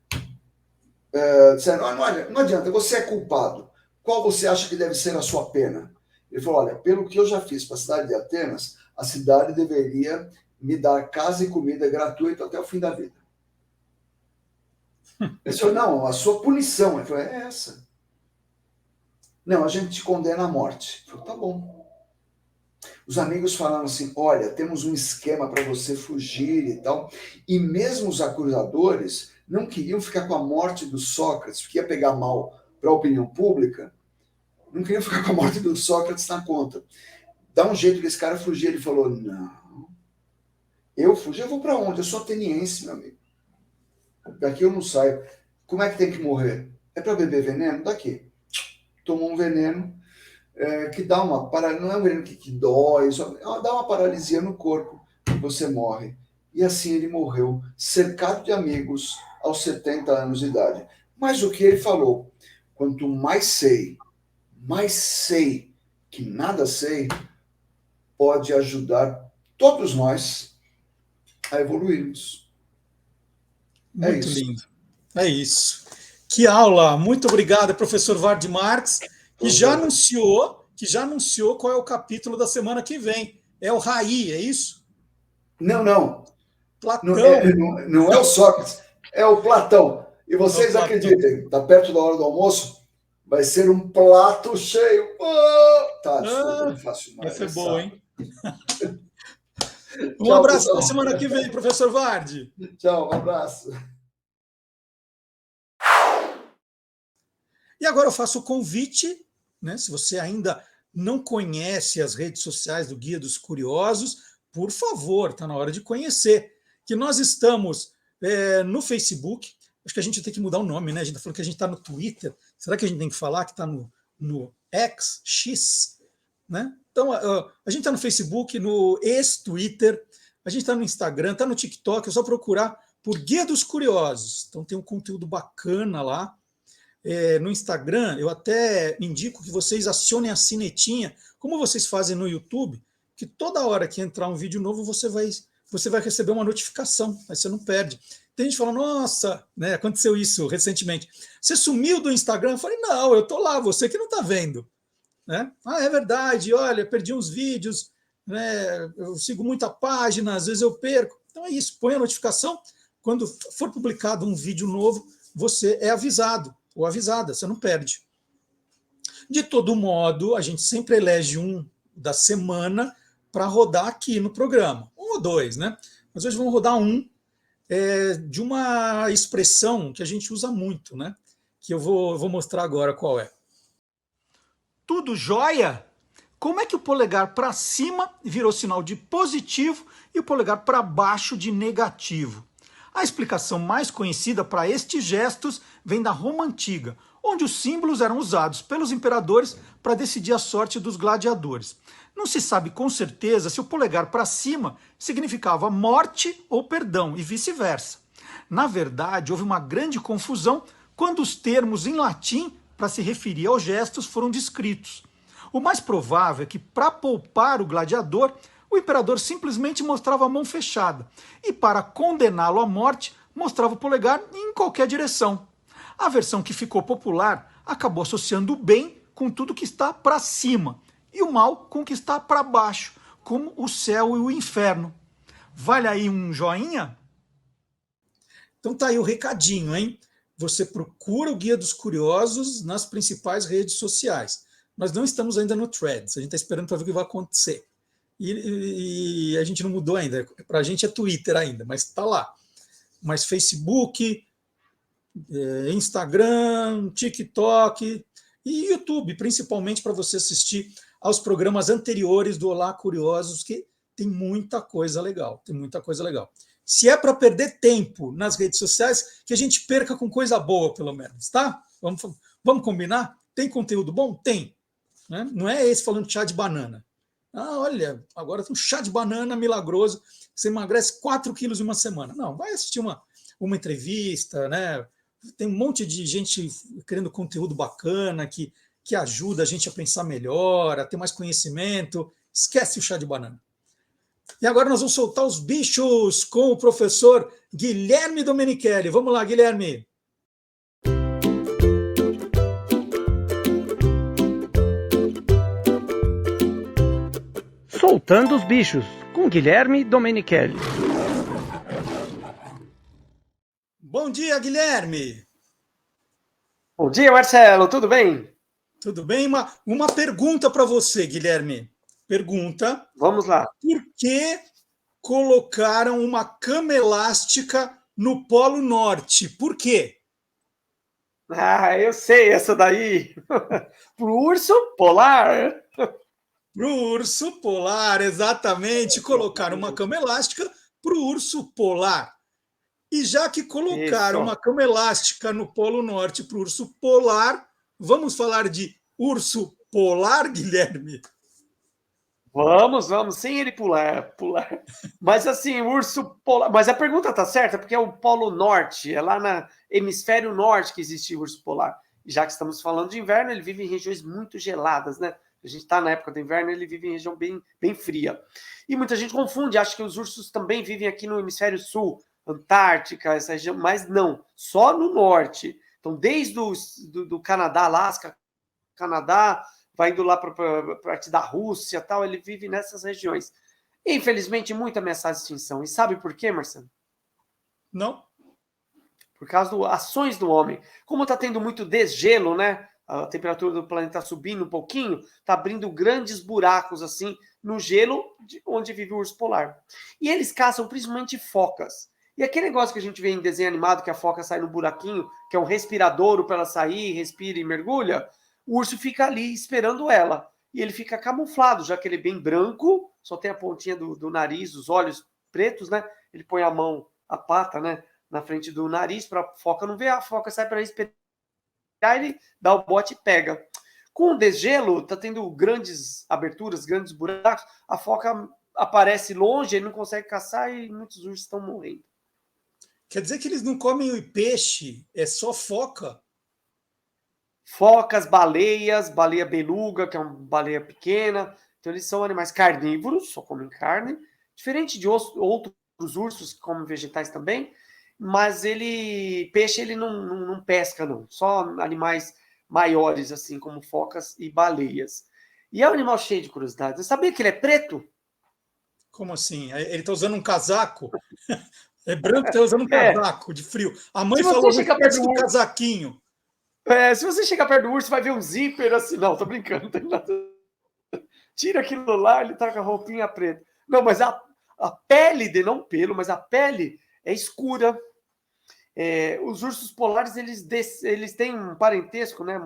disseram, não adianta, você é culpado. Qual você acha que deve ser a sua pena? Ele falou, olha, pelo que eu já fiz para a cidade de Atenas, a cidade deveria me dar casa e comida gratuita até o fim da vida. Ele falou, não, a sua punição. Ele falou, é essa. Não, a gente te condena à morte. Ele falou, tá bom. Os amigos falaram assim, olha, temos um esquema para você fugir e tal. E mesmo os acusadores não queriam ficar com a morte do Sócrates, porque ia pegar mal para a opinião pública, não queriam ficar com a morte do Sócrates na conta. Dá um jeito que esse cara fugir. Ele falou, não, eu fugir, eu vou para onde? Eu sou ateniense, meu amigo. Daqui eu não saio. Como é que tem que morrer? É para beber veneno? Daqui. Tomou um veneno que dá uma paralisia, não é um veneno que dói, só dá uma paralisia no corpo e você morre. E assim ele morreu, cercado de amigos aos 70 anos de idade. Mas o que ele falou? Quanto mais sei que nada sei, pode ajudar todos nós a evoluirmos. Muito lindo. É isso. Que aula! Muito obrigado, professor Ward Marx, que já anunciou qual é o capítulo da semana que vem. É o Raí, é isso? Não. Platão. Não é o Sócrates, é o Platão. E vocês acreditem, está perto da hora do almoço, vai ser um prato cheio. Tá, desculpa, não faço mais. Vai ser bom, hein? Um abraço na semana que vem, professor Ward. Tchau, um abraço. E agora eu faço o convite, né? Se você ainda não conhece as redes sociais do Guia dos Curiosos, por favor, está na hora de conhecer. Que nós estamos no Facebook, acho que a gente tem que mudar o nome, né? A gente está falando que a gente está no Twitter. Será que a gente tem que falar que está no X, né? Então, a gente está no Facebook, no ex-Twitter, a gente está no Instagram, está no TikTok, é só procurar por Guia dos Curiosos. Então tem um conteúdo bacana lá. No Instagram, eu até indico que vocês acionem a sinetinha, como vocês fazem no YouTube, que toda hora que entrar um vídeo novo, você vai receber uma notificação, aí você não perde. Tem gente que fala, nossa, né, aconteceu isso recentemente. Você sumiu do Instagram? Eu falei, não, eu estou lá, você que não está vendo. Né? É verdade, olha, perdi uns vídeos, né, eu sigo muita página, às vezes eu perco. Então é isso, põe a notificação, quando for publicado um vídeo novo, você é avisado ou avisada, você não perde. De todo modo, a gente sempre elege um da semana para rodar aqui no programa, um ou dois, né? Mas hoje vamos rodar um de uma expressão que a gente usa muito, né? Que eu vou mostrar agora qual é. Tudo jóia? Como é que o polegar para cima virou sinal de positivo e o polegar para baixo de negativo? A explicação mais conhecida para estes gestos vem da Roma Antiga, onde os símbolos eram usados pelos imperadores para decidir a sorte dos gladiadores. Não se sabe com certeza se o polegar para cima significava morte ou perdão, e vice-versa. Na verdade, houve uma grande confusão quando os termos em latim para se referir aos gestos foram descritos. O mais provável é que, para poupar o gladiador, o imperador simplesmente mostrava a mão fechada e, para condená-lo à morte, mostrava o polegar em qualquer direção. A versão que ficou popular acabou associando o bem com tudo que está para cima e o mal com o que está para baixo, como o céu e o inferno. Vale aí um joinha? Então tá aí o recadinho, hein? Você procura o Guia dos Curiosos nas principais redes sociais. Nós não estamos ainda no Threads, a gente está esperando para ver o que vai acontecer. E a gente não mudou ainda, para a gente é Twitter ainda, mas está lá. Mas Facebook, Instagram, TikTok e YouTube, principalmente para você assistir aos programas anteriores do Olá Curiosos, que tem muita coisa legal, tem muita coisa legal. Se é para perder tempo nas redes sociais, que a gente perca com coisa boa, pelo menos, tá? Vamos combinar? Tem conteúdo bom? Tem. Né? Não é esse falando de chá de banana. Ah, olha, agora tem um chá de banana milagroso, você emagrece 4 quilos em uma semana. Não, vai assistir uma entrevista, né? Tem um monte de gente criando conteúdo bacana que ajuda a gente a pensar melhor, a ter mais conhecimento. Esquece o chá de banana. E agora nós vamos soltar os bichos com o professor Guilherme Domenichelli. Vamos lá, Guilherme. Soltando os bichos, com Guilherme Domenichelli. Bom dia, Guilherme. Bom dia, Marcelo. Tudo bem? Tudo bem? Uma pergunta para você, Guilherme. Pergunta. Vamos lá. Por que colocaram uma cama elástica no Polo Norte? Por quê? Ah, eu sei essa daí. Pro urso polar. Pro urso polar, exatamente. Colocaram uma cama elástica pro urso polar. E já que colocaram uma cama elástica no Polo Norte pro urso polar, vamos falar de urso polar, Guilherme? Vamos, sem ele pular. Mas assim, urso polar. Mas a pergunta tá certa, porque é o Polo Norte, é lá no hemisfério norte que existe o urso polar. E já que estamos falando de inverno, ele vive em regiões muito geladas, né? A gente está na época do inverno, ele vive em região bem fria. E muita gente confunde, acha que os ursos também vivem aqui no hemisfério sul, Antártica, essa região, mas não, só no norte. Então, desde do Canadá, Alasca, Canadá, vai indo lá para a parte da Rússia, tal, ele vive nessas regiões. Infelizmente, muito ameaçado de extinção. E sabe por quê, Marcelo? Não. Por causa das ações do homem. Como está tendo muito desgelo, né? A temperatura do planeta está subindo um pouquinho, está abrindo grandes buracos assim no gelo onde vive o urso polar. E eles caçam principalmente focas. E aquele negócio que a gente vê em desenho animado, que a foca sai no buraquinho, que é um respiradouro para ela sair, respira e mergulha, o urso fica ali esperando ela. E ele fica camuflado, já que ele é bem branco, só tem a pontinha do nariz, os olhos pretos, né? Ele põe a mão, a pata, né, na frente do nariz para a foca não ver, a foca sai para respirar, ele dá o bote e pega. Com o desgelo, tá tendo grandes aberturas, grandes buracos, a foca aparece longe, ele não consegue caçar e muitos ursos estão morrendo. Quer dizer que eles não comem peixe, é só foca? Focas, baleias, baleia beluga, que é uma baleia pequena. Então, eles são animais carnívoros, só comem carne. Diferente de outros ursos que comem vegetais também. Mas peixe ele não pesca, não. Só animais maiores, assim, como focas e baleias. E é um animal cheio de curiosidades. Você sabia que ele é preto? Como assim? Ele está usando um casaco? É branco, está usando um casaco de frio. A mãe falou do casaquinho. Se você chegar perto do urso, vai ver um zíper assim. Não, tô brincando, não tem nada. Tira aquilo lá, ele tá com a roupinha preta. Não, mas a pele, não pelo, mas a pele é escura. Os ursos polares, eles têm um parentesco, né,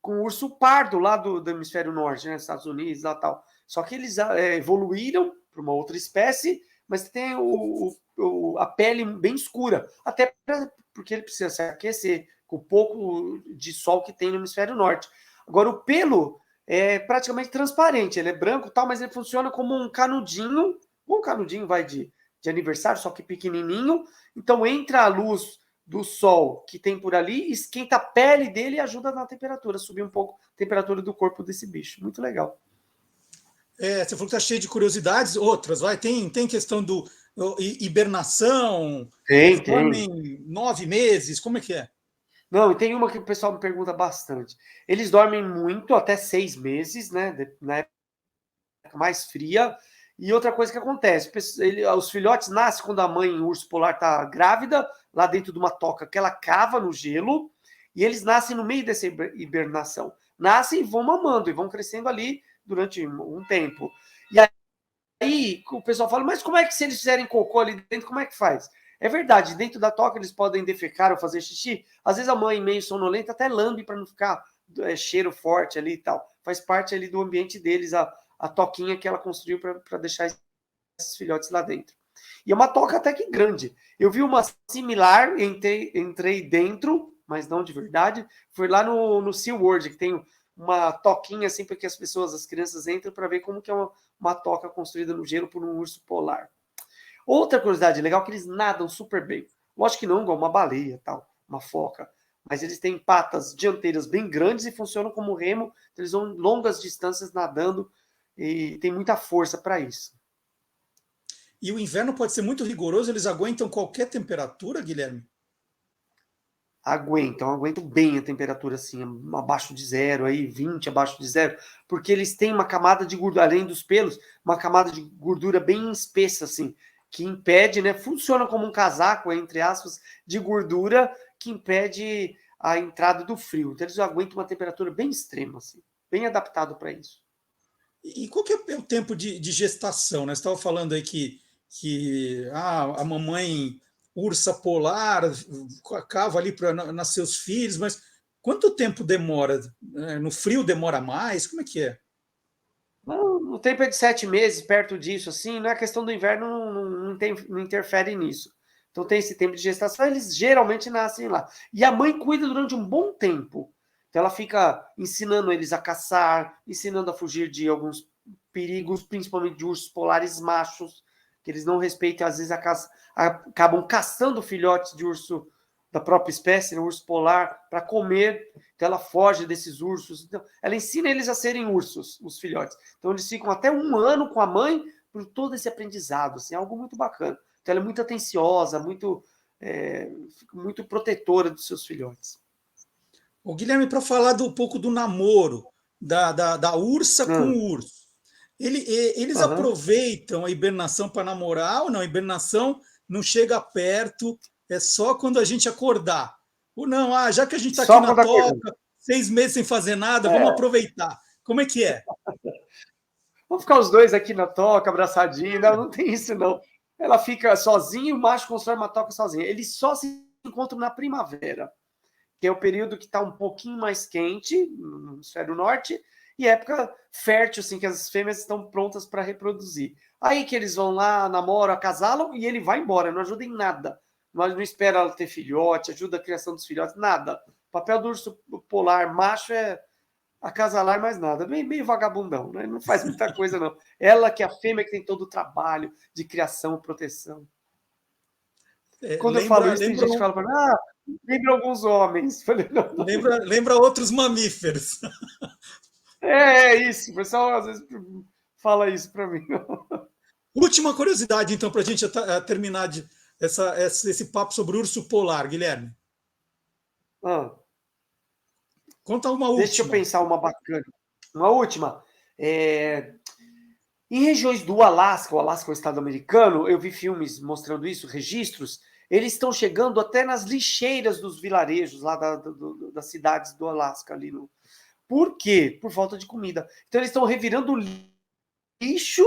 com o urso pardo lá do hemisfério norte, né, Estados Unidos e tal. Só que eles evoluíram para uma outra espécie, mas tem a pele bem escura, até porque ele precisa se aquecer com o pouco de sol que tem no hemisfério norte. Agora, o pelo é praticamente transparente, ele é branco e tal, mas ele funciona como um canudinho, vai de aniversário, só que pequenininho. Então, entra a luz do sol que tem por ali, esquenta a pele dele e ajuda na temperatura, subir um pouco a temperatura do corpo desse bicho. Muito legal. Você falou que está cheio de curiosidades, outras, vai. Tem questão do hibernação, Tem. dormem 9 meses, como é que é? Não, e tem uma que o pessoal me pergunta bastante. Eles dormem muito, até 6 meses, né? Na época mais fria. E outra coisa que acontece, os filhotes nascem quando a mãe urso polar está grávida, lá dentro de uma toca que ela cava no gelo, e eles nascem no meio dessa hibernação. Nascem e vão mamando, e vão crescendo ali durante um tempo. E aí o pessoal fala, mas como é que se eles fizerem cocô ali dentro, como é que faz? É verdade, dentro da toca eles podem defecar ou fazer xixi. Às vezes a mãe, meio sonolenta, até lambe para não ficar cheiro forte ali e tal. Faz parte ali do ambiente deles, a toquinha que ela construiu para deixar esses filhotes lá dentro. E é uma toca até que grande. Eu vi uma similar, entrei dentro, mas não de verdade. Foi lá no SeaWorld, que tem uma toquinha assim para que as crianças entram para ver como que é uma toca construída no gelo por um urso polar. Outra curiosidade legal é que eles nadam super bem. Lógico que não igual uma baleia, tal, uma foca. Mas eles têm patas dianteiras bem grandes e funcionam como remo. Eles vão longas distâncias nadando e tem muita força para isso. E o inverno pode ser muito rigoroso, eles aguentam qualquer temperatura, Guilherme? Aguentam bem a temperatura assim, abaixo de 0, aí 20 abaixo de 0, porque eles têm uma camada de gordura, além dos pelos, uma camada de gordura bem espessa, assim, que impede, né? Funciona como um casaco, entre aspas, de gordura que impede a entrada do frio. Então eles aguentam uma temperatura bem extrema, assim, bem adaptado para isso. E qual que é o tempo de gestação, né? Você estava falando aí que a mamãe ursa polar cava ali para nascer os filhos, mas quanto tempo demora? No frio demora mais? Como é que é? O tempo é de 7 meses, perto disso, assim, não é questão do inverno, não interfere nisso. Então tem esse tempo de gestação, eles geralmente nascem lá. E a mãe cuida durante um bom tempo. Então ela fica ensinando eles a caçar, ensinando a fugir de alguns perigos, principalmente de ursos polares machos, que eles não respeitam, às vezes acabam caçando filhotes de urso da própria espécie, né, urso polar, para comer. Então ela foge desses ursos. Então, ela ensina eles a serem ursos, os filhotes. Então eles ficam até 1 ano com a mãe por todo esse aprendizado. Assim, é algo muito bacana. Então ela é muito atenciosa, muito protetora dos seus filhotes. O Guilherme, para falar um pouco do namoro da ursa com o urso, eles aproveitam a hibernação para namorar ou não? A hibernação não chega perto, é só quando a gente acordar. Ou não, já que a gente está aqui na toca, 6 meses sem fazer nada, vamos aproveitar. Como é que é? Vamos ficar os dois aqui na toca, abraçadinho. Não tem isso, não. Ela fica sozinha e o macho constrói uma toca sozinha. Eles só se encontram na primavera, que é o período que está um pouquinho mais quente, no hemisfério norte, e época fértil, assim, que as fêmeas estão prontas para reproduzir. Aí que eles vão lá, namoram, acasalam, e ele vai embora, não ajuda em nada. Não espera ela ter filhote, ajuda a criação dos filhotes, nada. O papel do urso polar macho é acasalar, mais nada. Meio vagabundão, né? Não faz muita coisa, não. Ela que é a fêmea que tem todo o trabalho de criação e proteção. Quando eu falo isso, tem gente que fala para mim, lembra alguns homens. Falei, não. Lembra outros mamíferos. É isso. O pessoal às vezes fala isso para mim. Última curiosidade, então, para a gente terminar esse papo sobre o urso polar, Guilherme. Conta uma última. Deixa eu pensar uma bacana. Uma última. Em regiões do Alasca, o Alasca é um estado americano, eu vi filmes mostrando isso, registros, eles estão chegando até nas lixeiras dos vilarejos lá das cidades do Alasca. Ali no... Por quê? Por falta de comida. Então eles estão revirando lixo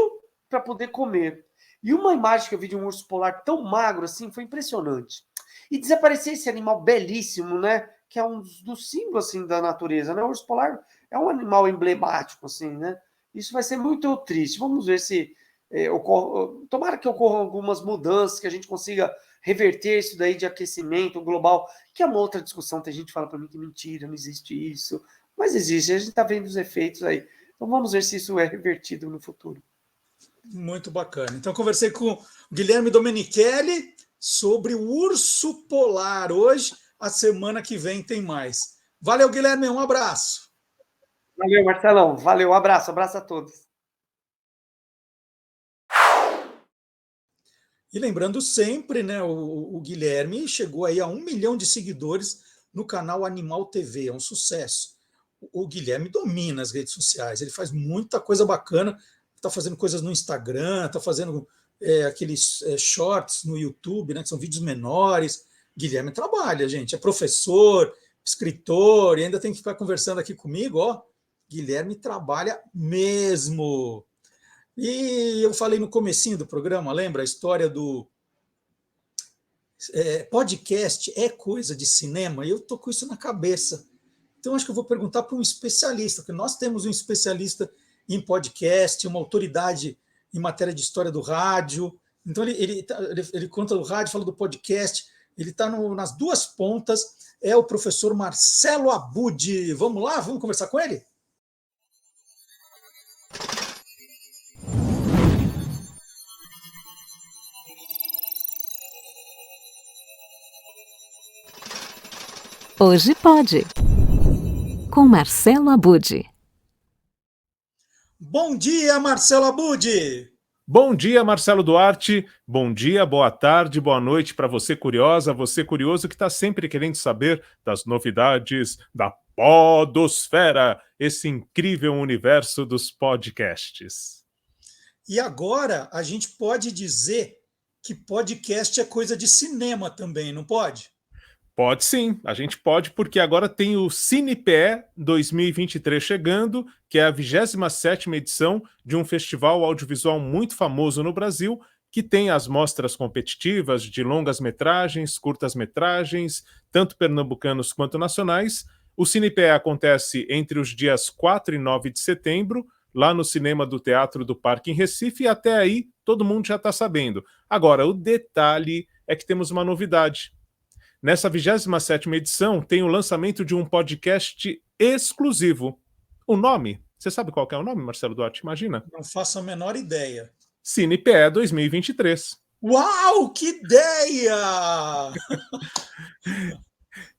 para poder comer. E uma imagem que eu vi de um urso polar tão magro assim foi impressionante. E desaparecer esse animal belíssimo, né? Que é um dos símbolos assim, da natureza, né? O urso polar é um animal emblemático, assim, né? Isso vai ser muito triste. Vamos ver se tomara que ocorram algumas mudanças, que a gente consiga reverter isso daí de aquecimento global, que é uma outra discussão. Tem gente que fala para mim que mentira, não existe isso. Mas existe, a gente está vendo os efeitos aí. Então vamos ver se isso é revertido no futuro. Muito bacana. Então conversei com o Guilherme Domenichelli sobre o urso polar. Hoje, a semana que vem tem mais. Valeu, Guilherme, um abraço. Valeu, Marcelão. Valeu, abraço a todos. E lembrando sempre, né, o Guilherme chegou aí a 1 milhão de seguidores no canal Animal TV, é um sucesso. O Guilherme domina as redes sociais, ele faz muita coisa bacana, está fazendo coisas no Instagram, está fazendo aqueles shorts no YouTube, né, que são vídeos menores. Guilherme trabalha, gente, é professor, escritor, e ainda tem que ficar conversando aqui comigo, ó. Guilherme trabalha mesmo. E eu falei no comecinho do programa, lembra a história do podcast é coisa de cinema? E eu tô com isso na cabeça. Então acho que eu vou perguntar para um especialista, porque nós temos um especialista em podcast, uma autoridade em matéria de história do rádio. Então ele conta do rádio, fala do podcast, ele está nas duas pontas, é o professor Marcelo Abud. Vamos lá, vamos conversar com ele? Hoje pode, com Marcelo Abud. Bom dia, Marcelo Abud! Bom dia, Marcelo Duarte. Bom dia, boa tarde, boa noite para você curiosa, você curioso que está sempre querendo saber das novidades da podosfera, esse incrível universo dos podcasts. E agora a gente pode dizer que podcast é coisa de cinema também, não pode? Pode sim, a gente pode, porque agora tem o CinePE 2023 chegando, que é a 27ª edição de um festival audiovisual muito famoso no Brasil, que tem as mostras competitivas de longas-metragens, curtas-metragens, tanto pernambucanos quanto nacionais. O CinePE acontece entre os dias 4 e 9 de setembro, lá no Cinema do Teatro do Parque em Recife, e até aí todo mundo já está sabendo. Agora, o detalhe é que temos uma novidade. Nessa 27ª edição, tem o lançamento de um podcast exclusivo. O nome? Você sabe qual que é o nome, Marcelo Duarte? Imagina. Não faço a menor ideia. CinePE 2023. Uau, que ideia!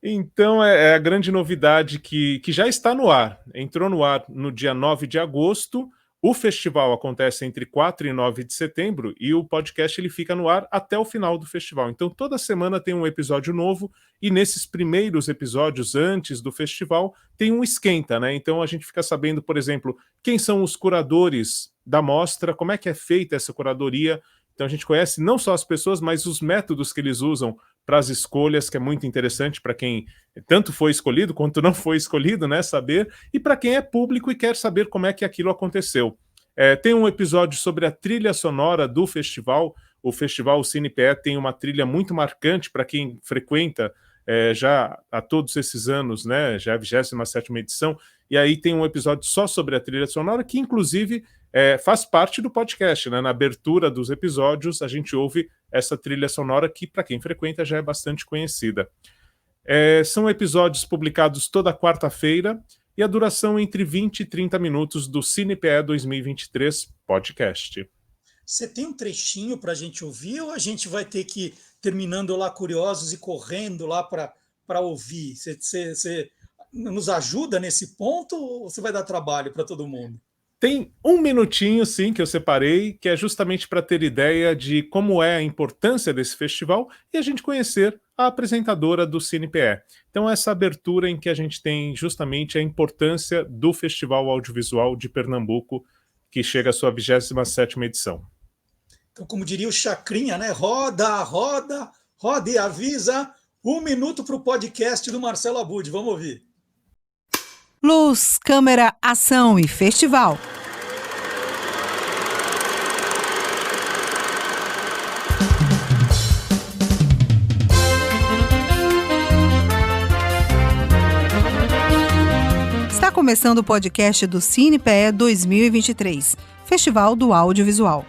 Então, é a grande novidade que já está no ar. Entrou no ar no dia 9 de agosto. O festival acontece entre 4 e 9 de setembro e o podcast ele fica no ar até o final do festival. Então, toda semana tem um episódio novo e nesses primeiros episódios, antes do festival, tem um esquenta, né? Então, a gente fica sabendo, por exemplo, quem são os curadores da mostra, como é que é feita essa curadoria. Então, a gente conhece não só as pessoas, mas os métodos que eles usam para as escolhas, que é muito interessante para quem tanto foi escolhido quanto não foi escolhido, né, saber, e para quem é público e quer saber como é que aquilo aconteceu. Tem um episódio sobre a trilha sonora do festival. O festival CinePE tem uma trilha muito marcante para quem frequenta já há todos esses anos, né, já é a 27ª edição, e aí tem um episódio só sobre a trilha sonora, que inclusive faz parte do podcast, né? Na abertura dos episódios a gente ouve essa trilha sonora que, para quem frequenta, já é bastante conhecida. São episódios publicados toda quarta-feira e a duração entre 20 e 30 minutos do CinePE 2023 podcast. Você tem um trechinho para a gente ouvir ou a gente vai ter que ir terminando lá curiosos e correndo lá para ouvir? Você nos ajuda nesse ponto ou você vai dar trabalho para todo mundo? Tem um minutinho, sim, que eu separei, que é justamente para ter ideia de como é a importância desse festival e a gente conhecer a apresentadora do CinePE. Então, essa abertura em que a gente tem justamente a importância do Festival Audiovisual de Pernambuco, que chega à sua 27ª edição. Então, como diria o Chacrinha, né? Roda, roda, roda e avisa. 1 minuto para o podcast do Marcelo Abud. Vamos ouvir. Luz, câmera, ação e festival. Está começando o podcast do CinePE 2023, Festival do Audiovisual.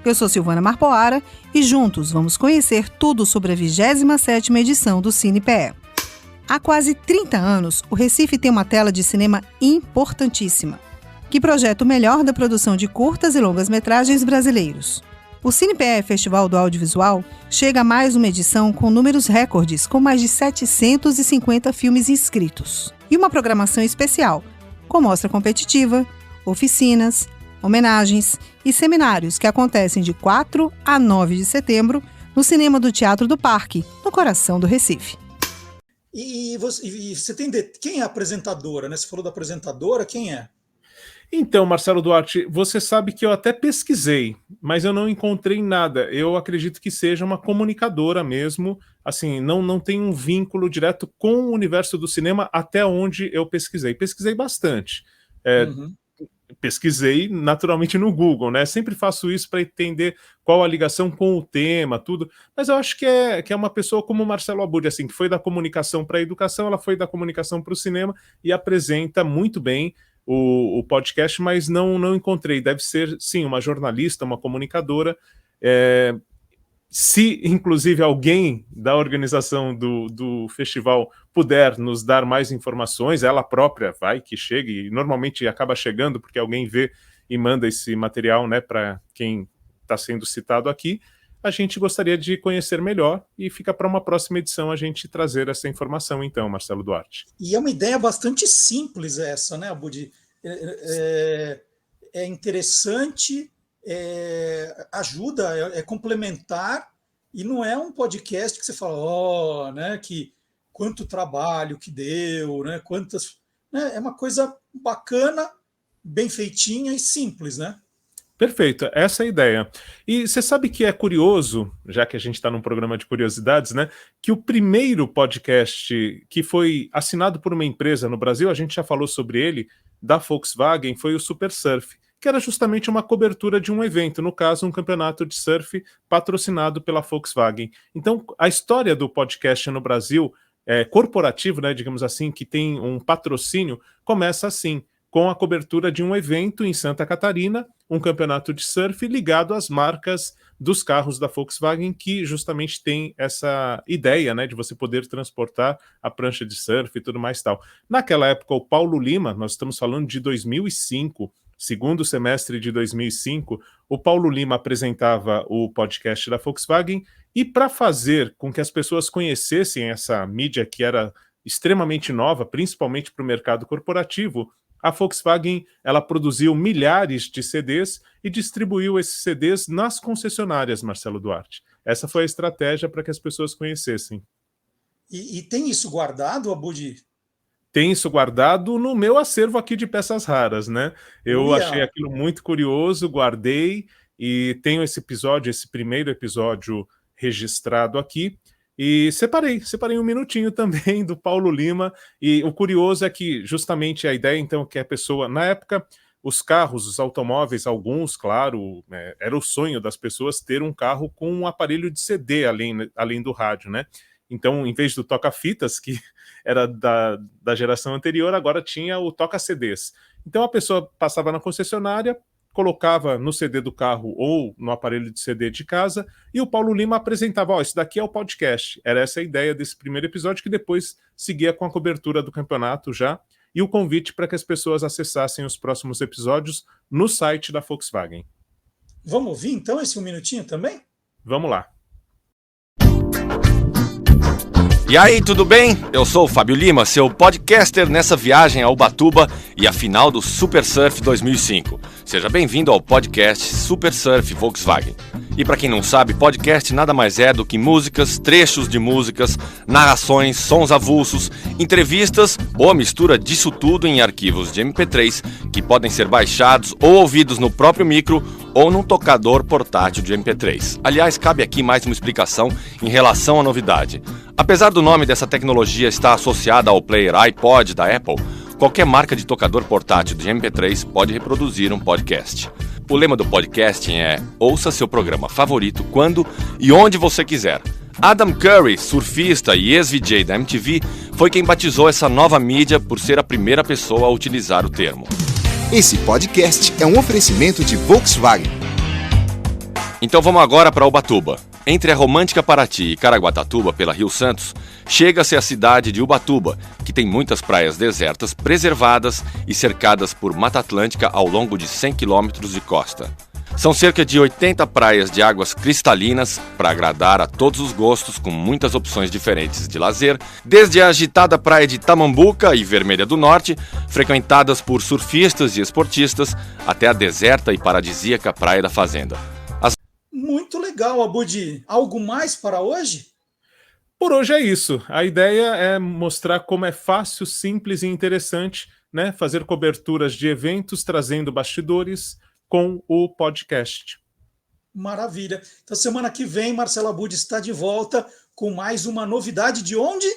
Eu sou Silvana Marpoara e juntos vamos conhecer tudo sobre a 27ª edição do CinePE. Há quase 30 anos, o Recife tem uma tela de cinema importantíssima, que projeta o melhor da produção de curtas e longas-metragens brasileiros. O CinePE Festival do Audiovisual chega a mais uma edição com números recordes, com mais de 750 filmes inscritos. E uma programação especial, com mostra competitiva, oficinas, homenagens e seminários que acontecem de 4 a 9 de setembro no Cinema do Teatro do Parque, no coração do Recife. E você tem quem é a apresentadora, né? Você falou da apresentadora, quem é? Então, Marcelo Duarte, você sabe que eu até pesquisei, mas eu não encontrei nada. Eu acredito que seja uma comunicadora mesmo, assim, não tem um vínculo direto com o universo do cinema até onde eu pesquisei. Pesquisei bastante. Pesquisei naturalmente no Google, né? Sempre faço isso para entender qual a ligação com o tema, tudo. Mas eu acho que é uma pessoa como o Marcelo Abud, assim, que foi da comunicação para a educação, ela foi da comunicação para o cinema e apresenta muito bem o podcast, mas não encontrei. Deve ser, sim, uma jornalista, uma comunicadora. Se, inclusive, alguém da organização do festival puder nos dar mais informações, ela própria vai que chegue, e normalmente acaba chegando porque alguém vê e manda esse material, né, para quem está sendo citado aqui, a gente gostaria de conhecer melhor e fica para uma próxima edição a gente trazer essa informação, então, Marcelo Duarte. E é uma ideia bastante simples essa, né, Abud? É interessante, ajuda, é complementar, e não é um podcast que você fala, né, que quanto trabalho que deu, né, quantas... Né, é uma coisa bacana, bem feitinha e simples, né? Perfeito, essa é a ideia. E você sabe que é curioso, já que a gente está num programa de curiosidades, né, que o primeiro podcast que foi assinado por uma empresa no Brasil, a gente já falou sobre ele, da Volkswagen, foi o Super Surf, que era justamente uma cobertura de um evento, no caso, um campeonato de surf patrocinado pela Volkswagen. Então, a história do podcast no Brasil, corporativo, né, digamos assim, que tem um patrocínio, começa assim, com a cobertura de um evento em Santa Catarina, um campeonato de surf ligado às marcas dos carros da Volkswagen, que justamente tem essa ideia, né, de você poder transportar a prancha de surf e tudo mais tal. Naquela época, o Paulo Lima, nós estamos falando de 2005, segundo semestre de 2005, o Paulo Lima apresentava o podcast da Volkswagen, e para fazer com que as pessoas conhecessem essa mídia que era extremamente nova, principalmente para o mercado corporativo, a Volkswagen, ela produziu milhares de CDs e distribuiu esses CDs nas concessionárias, Marcelo Duarte. Essa foi a estratégia para que as pessoas conhecessem. E tem isso guardado, Abud? Tem isso guardado no meu acervo aqui de peças raras, né? Eu achei aquilo muito curioso, guardei e tenho esse episódio, esse primeiro episódio registrado aqui. E separei um minutinho também do Paulo Lima, e o curioso é que justamente a ideia, então, que a pessoa, na época, os carros, os automóveis, alguns, claro, era o sonho das pessoas ter um carro com um aparelho de CD além do rádio, né? Então, em vez do toca-fitas, que era da geração anterior, agora tinha o toca-CDs. Então, a pessoa passava na concessionária, colocava no CD do carro ou no aparelho de CD de casa, e o Paulo Lima apresentava, isso daqui é o podcast. Era essa a ideia desse primeiro episódio, que depois seguia com a cobertura do campeonato já, e o convite para que as pessoas acessassem os próximos episódios no site da Volkswagen. Vamos ouvir então esse um minutinho também? Vamos lá. E aí, tudo bem? Eu sou o Fábio Lima, seu podcaster nessa viagem a Ubatuba e a final do Super Surf 2005. Seja bem-vindo ao podcast Super Surf Volkswagen. E para quem não sabe, podcast nada mais é do que músicas, trechos de músicas, narrações, sons avulsos, entrevistas ou a mistura disso tudo em arquivos de MP3 que podem ser baixados ou ouvidos no próprio micro ou num tocador portátil de MP3. Aliás, cabe aqui mais uma explicação em relação à novidade. Apesar do nome dessa tecnologia estar associada ao player iPod da Apple, qualquer marca de tocador portátil de MP3 pode reproduzir um podcast. O lema do podcasting é: ouça seu programa favorito quando e onde você quiser. Adam Curry, surfista e ex-VJ da MTV, foi quem batizou essa nova mídia por ser a primeira pessoa a utilizar o termo. Esse podcast é um oferecimento de Volkswagen. Então vamos agora para Ubatuba. Entre a romântica Paraty e Caraguatatuba, pela Rio Santos, chega-se a cidade de Ubatuba, que tem muitas praias desertas, preservadas e cercadas por Mata Atlântica ao longo de 100 quilômetros de costa. São cerca de 80 praias de águas cristalinas para agradar a todos os gostos, com muitas opções diferentes de lazer, desde a agitada praia de Tamambuca e Vermelha do Norte, frequentadas por surfistas e esportistas, até a deserta e paradisíaca Praia da Fazenda. Muito legal, Abudi. Algo mais para hoje? Por hoje é isso. A ideia é mostrar como é fácil, simples e interessante, né, fazer coberturas de eventos trazendo bastidores com o podcast. Maravilha. Então, semana que vem, Marcelo Abudi está de volta com mais uma novidade de onde?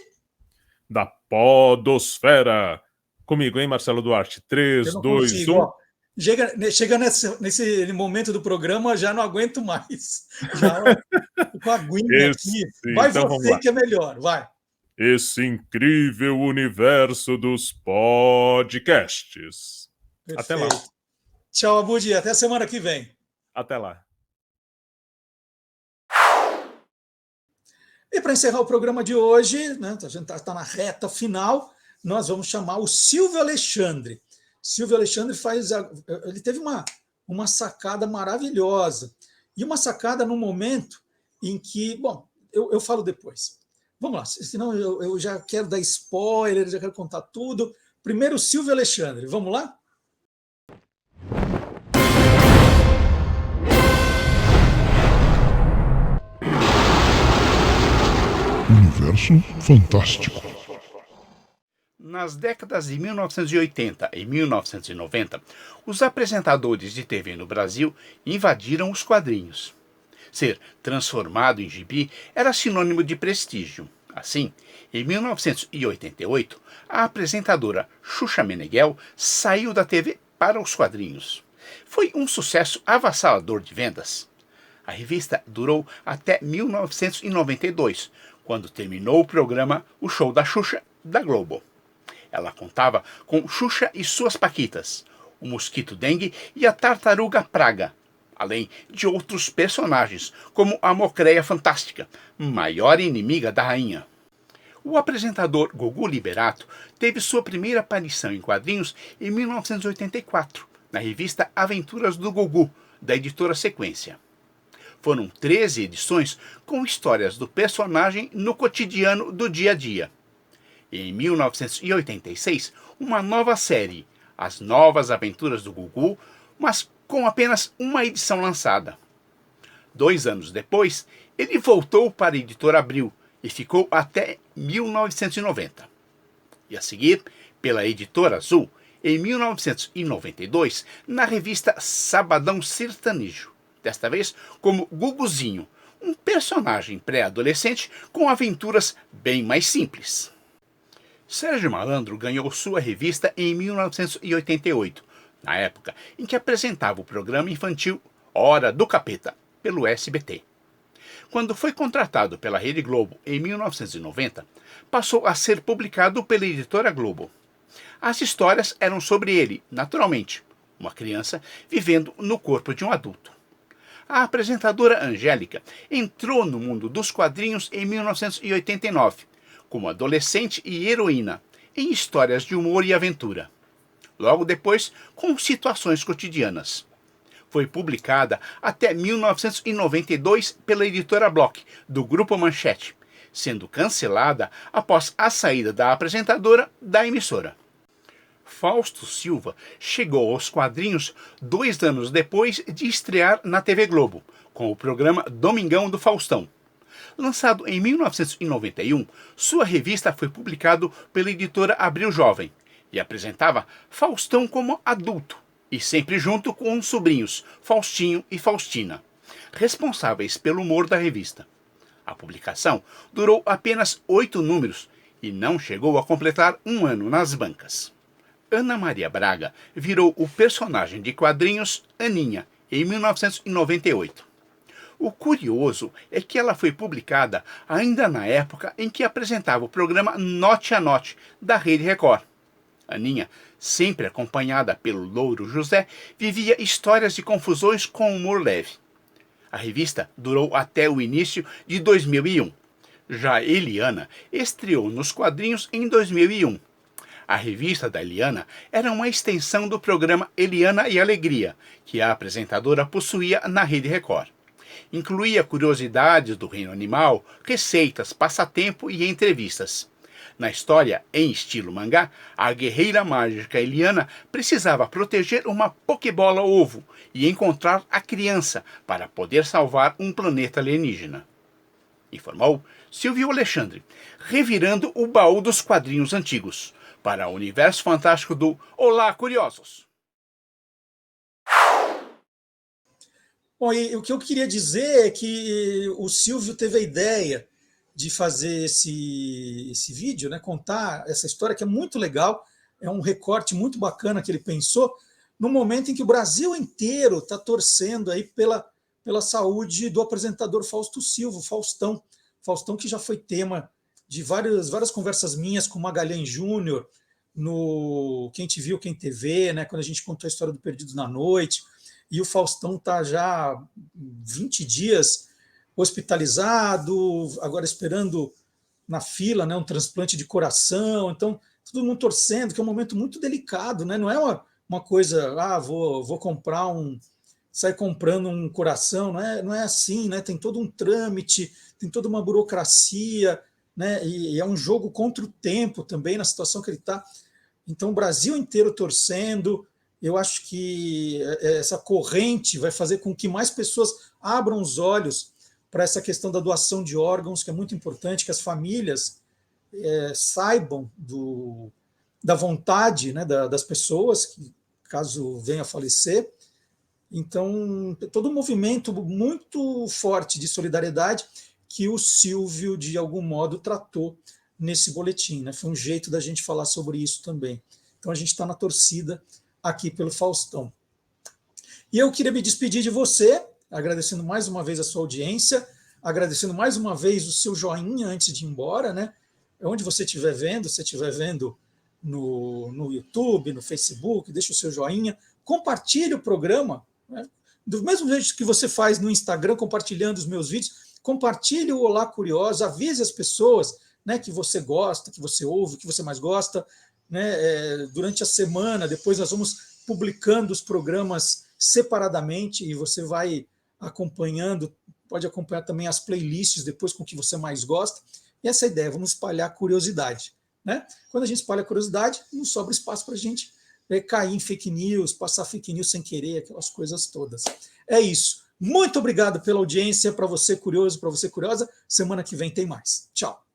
Da Podosfera. Comigo, hein, Marcelo Duarte? 3, 2, 1... Chega nesse momento do programa, já não aguento mais. Já com a aguinha aqui. Vai então, você que é melhor, vai. Esse incrível universo dos podcasts. Perfeito. Até lá. Tchau, Abudi. Até semana que vem. Até lá. E para encerrar o programa de hoje, né, a gente está na reta final, nós vamos chamar o Silvio Alexandre. Silvio Alexandre ele teve uma sacada maravilhosa. E uma sacada no momento em que... Bom, eu falo depois. Vamos lá, senão eu já quero dar spoiler, já quero contar tudo. Primeiro, Silvio Alexandre. Vamos lá? Universo Fantástico. Nas décadas de 1980 e 1990, os apresentadores de TV no Brasil invadiram os quadrinhos. Ser transformado em gibi era sinônimo de prestígio. Assim, em 1988, a apresentadora Xuxa Meneghel saiu da TV para os quadrinhos. Foi um sucesso avassalador de vendas. A revista durou até 1992, quando terminou o programa O Show da Xuxa, da Globo. Ela contava com Xuxa e suas paquitas, o mosquito dengue e a tartaruga praga, além de outros personagens, como a Mocreia Fantástica, maior inimiga da rainha. O apresentador Gugu Liberato teve sua primeira aparição em quadrinhos em 1984, na revista Aventuras do Gugu, da editora Sequência. Foram 13 edições com histórias do personagem no cotidiano do dia a dia. Em 1986, uma nova série, As Novas Aventuras do Gugu, mas com apenas uma edição lançada. 2 anos depois, ele voltou para a editora Abril e ficou até 1990. E a seguir, pela editora Azul, em 1992, na revista Sabadão Sertanejo, desta vez como Guguzinho, um personagem pré-adolescente com aventuras bem mais simples. Sérgio Malandro ganhou sua revista em 1988, na época em que apresentava o programa infantil Hora do Capeta, pelo SBT. Quando foi contratado pela Rede Globo em 1990, passou a ser publicado pela editora Globo. As histórias eram sobre ele, naturalmente, uma criança vivendo no corpo de um adulto. A apresentadora Angélica entrou no mundo dos quadrinhos em 1989, como adolescente e heroína, em histórias de humor e aventura. Logo depois, com situações cotidianas. Foi publicada até 1992 pela editora Block, do Grupo Manchete, sendo cancelada após a saída da apresentadora da emissora. Fausto Silva chegou aos quadrinhos 2 anos depois de estrear na TV Globo, com o programa Domingão do Faustão. Lançado em 1991, sua revista foi publicada pela editora Abril Jovem e apresentava Faustão como adulto, e sempre junto com os sobrinhos, Faustinho e Faustina, responsáveis pelo humor da revista. A publicação durou apenas 8 números e não chegou a completar 1 ano nas bancas. Ana Maria Braga virou o personagem de quadrinhos Aninha, em 1998. O curioso é que ela foi publicada ainda na época em que apresentava o programa Note a Note, da Rede Record. Aninha, sempre acompanhada pelo Louro José, vivia histórias de confusões com humor leve. A revista durou até o início de 2001. Já Eliana estreou nos quadrinhos em 2001. A revista da Eliana era uma extensão do programa Eliana e Alegria, que a apresentadora possuía na Rede Record. Incluía curiosidades do reino animal, receitas, passatempo e entrevistas. Na história, em estilo mangá, a guerreira mágica Eliana precisava proteger uma Pokébola ovo e encontrar a criança para poder salvar um planeta alienígena. Informou Silvio Alexandre, revirando o baú dos quadrinhos antigos, para o universo fantástico do Olá, Curiosos! Bom, e o que eu queria dizer é que o Silvio teve a ideia de fazer esse vídeo, né, contar essa história que é muito legal, é um recorte muito bacana que ele pensou, no momento em que o Brasil inteiro está torcendo aí pela saúde do apresentador Fausto Silva, Faustão que já foi tema de várias conversas minhas com Magalhães Júnior, no Quem Te Viu, Quem TV, né, quando a gente contou a história do Perdidos na Noite, e o Faustão está já 20 dias hospitalizado, agora esperando na fila, né, um transplante de coração, então todo mundo torcendo, que é um momento muito delicado, né? Não é uma coisa, vou comprar sair comprando um coração, não é assim, né? Tem todo um trâmite, tem toda uma burocracia, né? E é um jogo contra o tempo também, na situação que ele está. Então o Brasil inteiro torcendo, eu acho que essa corrente vai fazer com que mais pessoas abram os olhos para essa questão da doação de órgãos, que é muito importante, que as famílias saibam da vontade, né, das pessoas, que, caso venha a falecer. Então, todo um movimento muito forte de solidariedade que o Silvio, de algum modo, tratou nesse boletim, né? Foi um jeito da gente falar sobre isso também. Então, a gente está na torcida aqui pelo Faustão. E eu queria me despedir de você, agradecendo mais uma vez a sua audiência, agradecendo mais uma vez o seu joinha antes de ir embora, né? Onde você estiver vendo, se estiver vendo no YouTube, no Facebook, deixa o seu joinha, compartilhe o programa, né? Do mesmo jeito que você faz no Instagram, compartilhando os meus vídeos, compartilhe o Olá Curiosos, avise as pessoas, né, que você gosta, que você ouve, que você mais gosta, né? Durante a semana, depois nós vamos publicando os programas separadamente e você vai acompanhando, pode acompanhar também as playlists depois com o que você mais gosta. E essa é a ideia, vamos espalhar curiosidade, né? Quando a gente espalha curiosidade, não sobra espaço para a gente cair em fake news, passar fake news sem querer, aquelas coisas todas. É isso. Muito obrigado pela audiência, para você curioso, para você curiosa. Semana que vem tem mais. Tchau.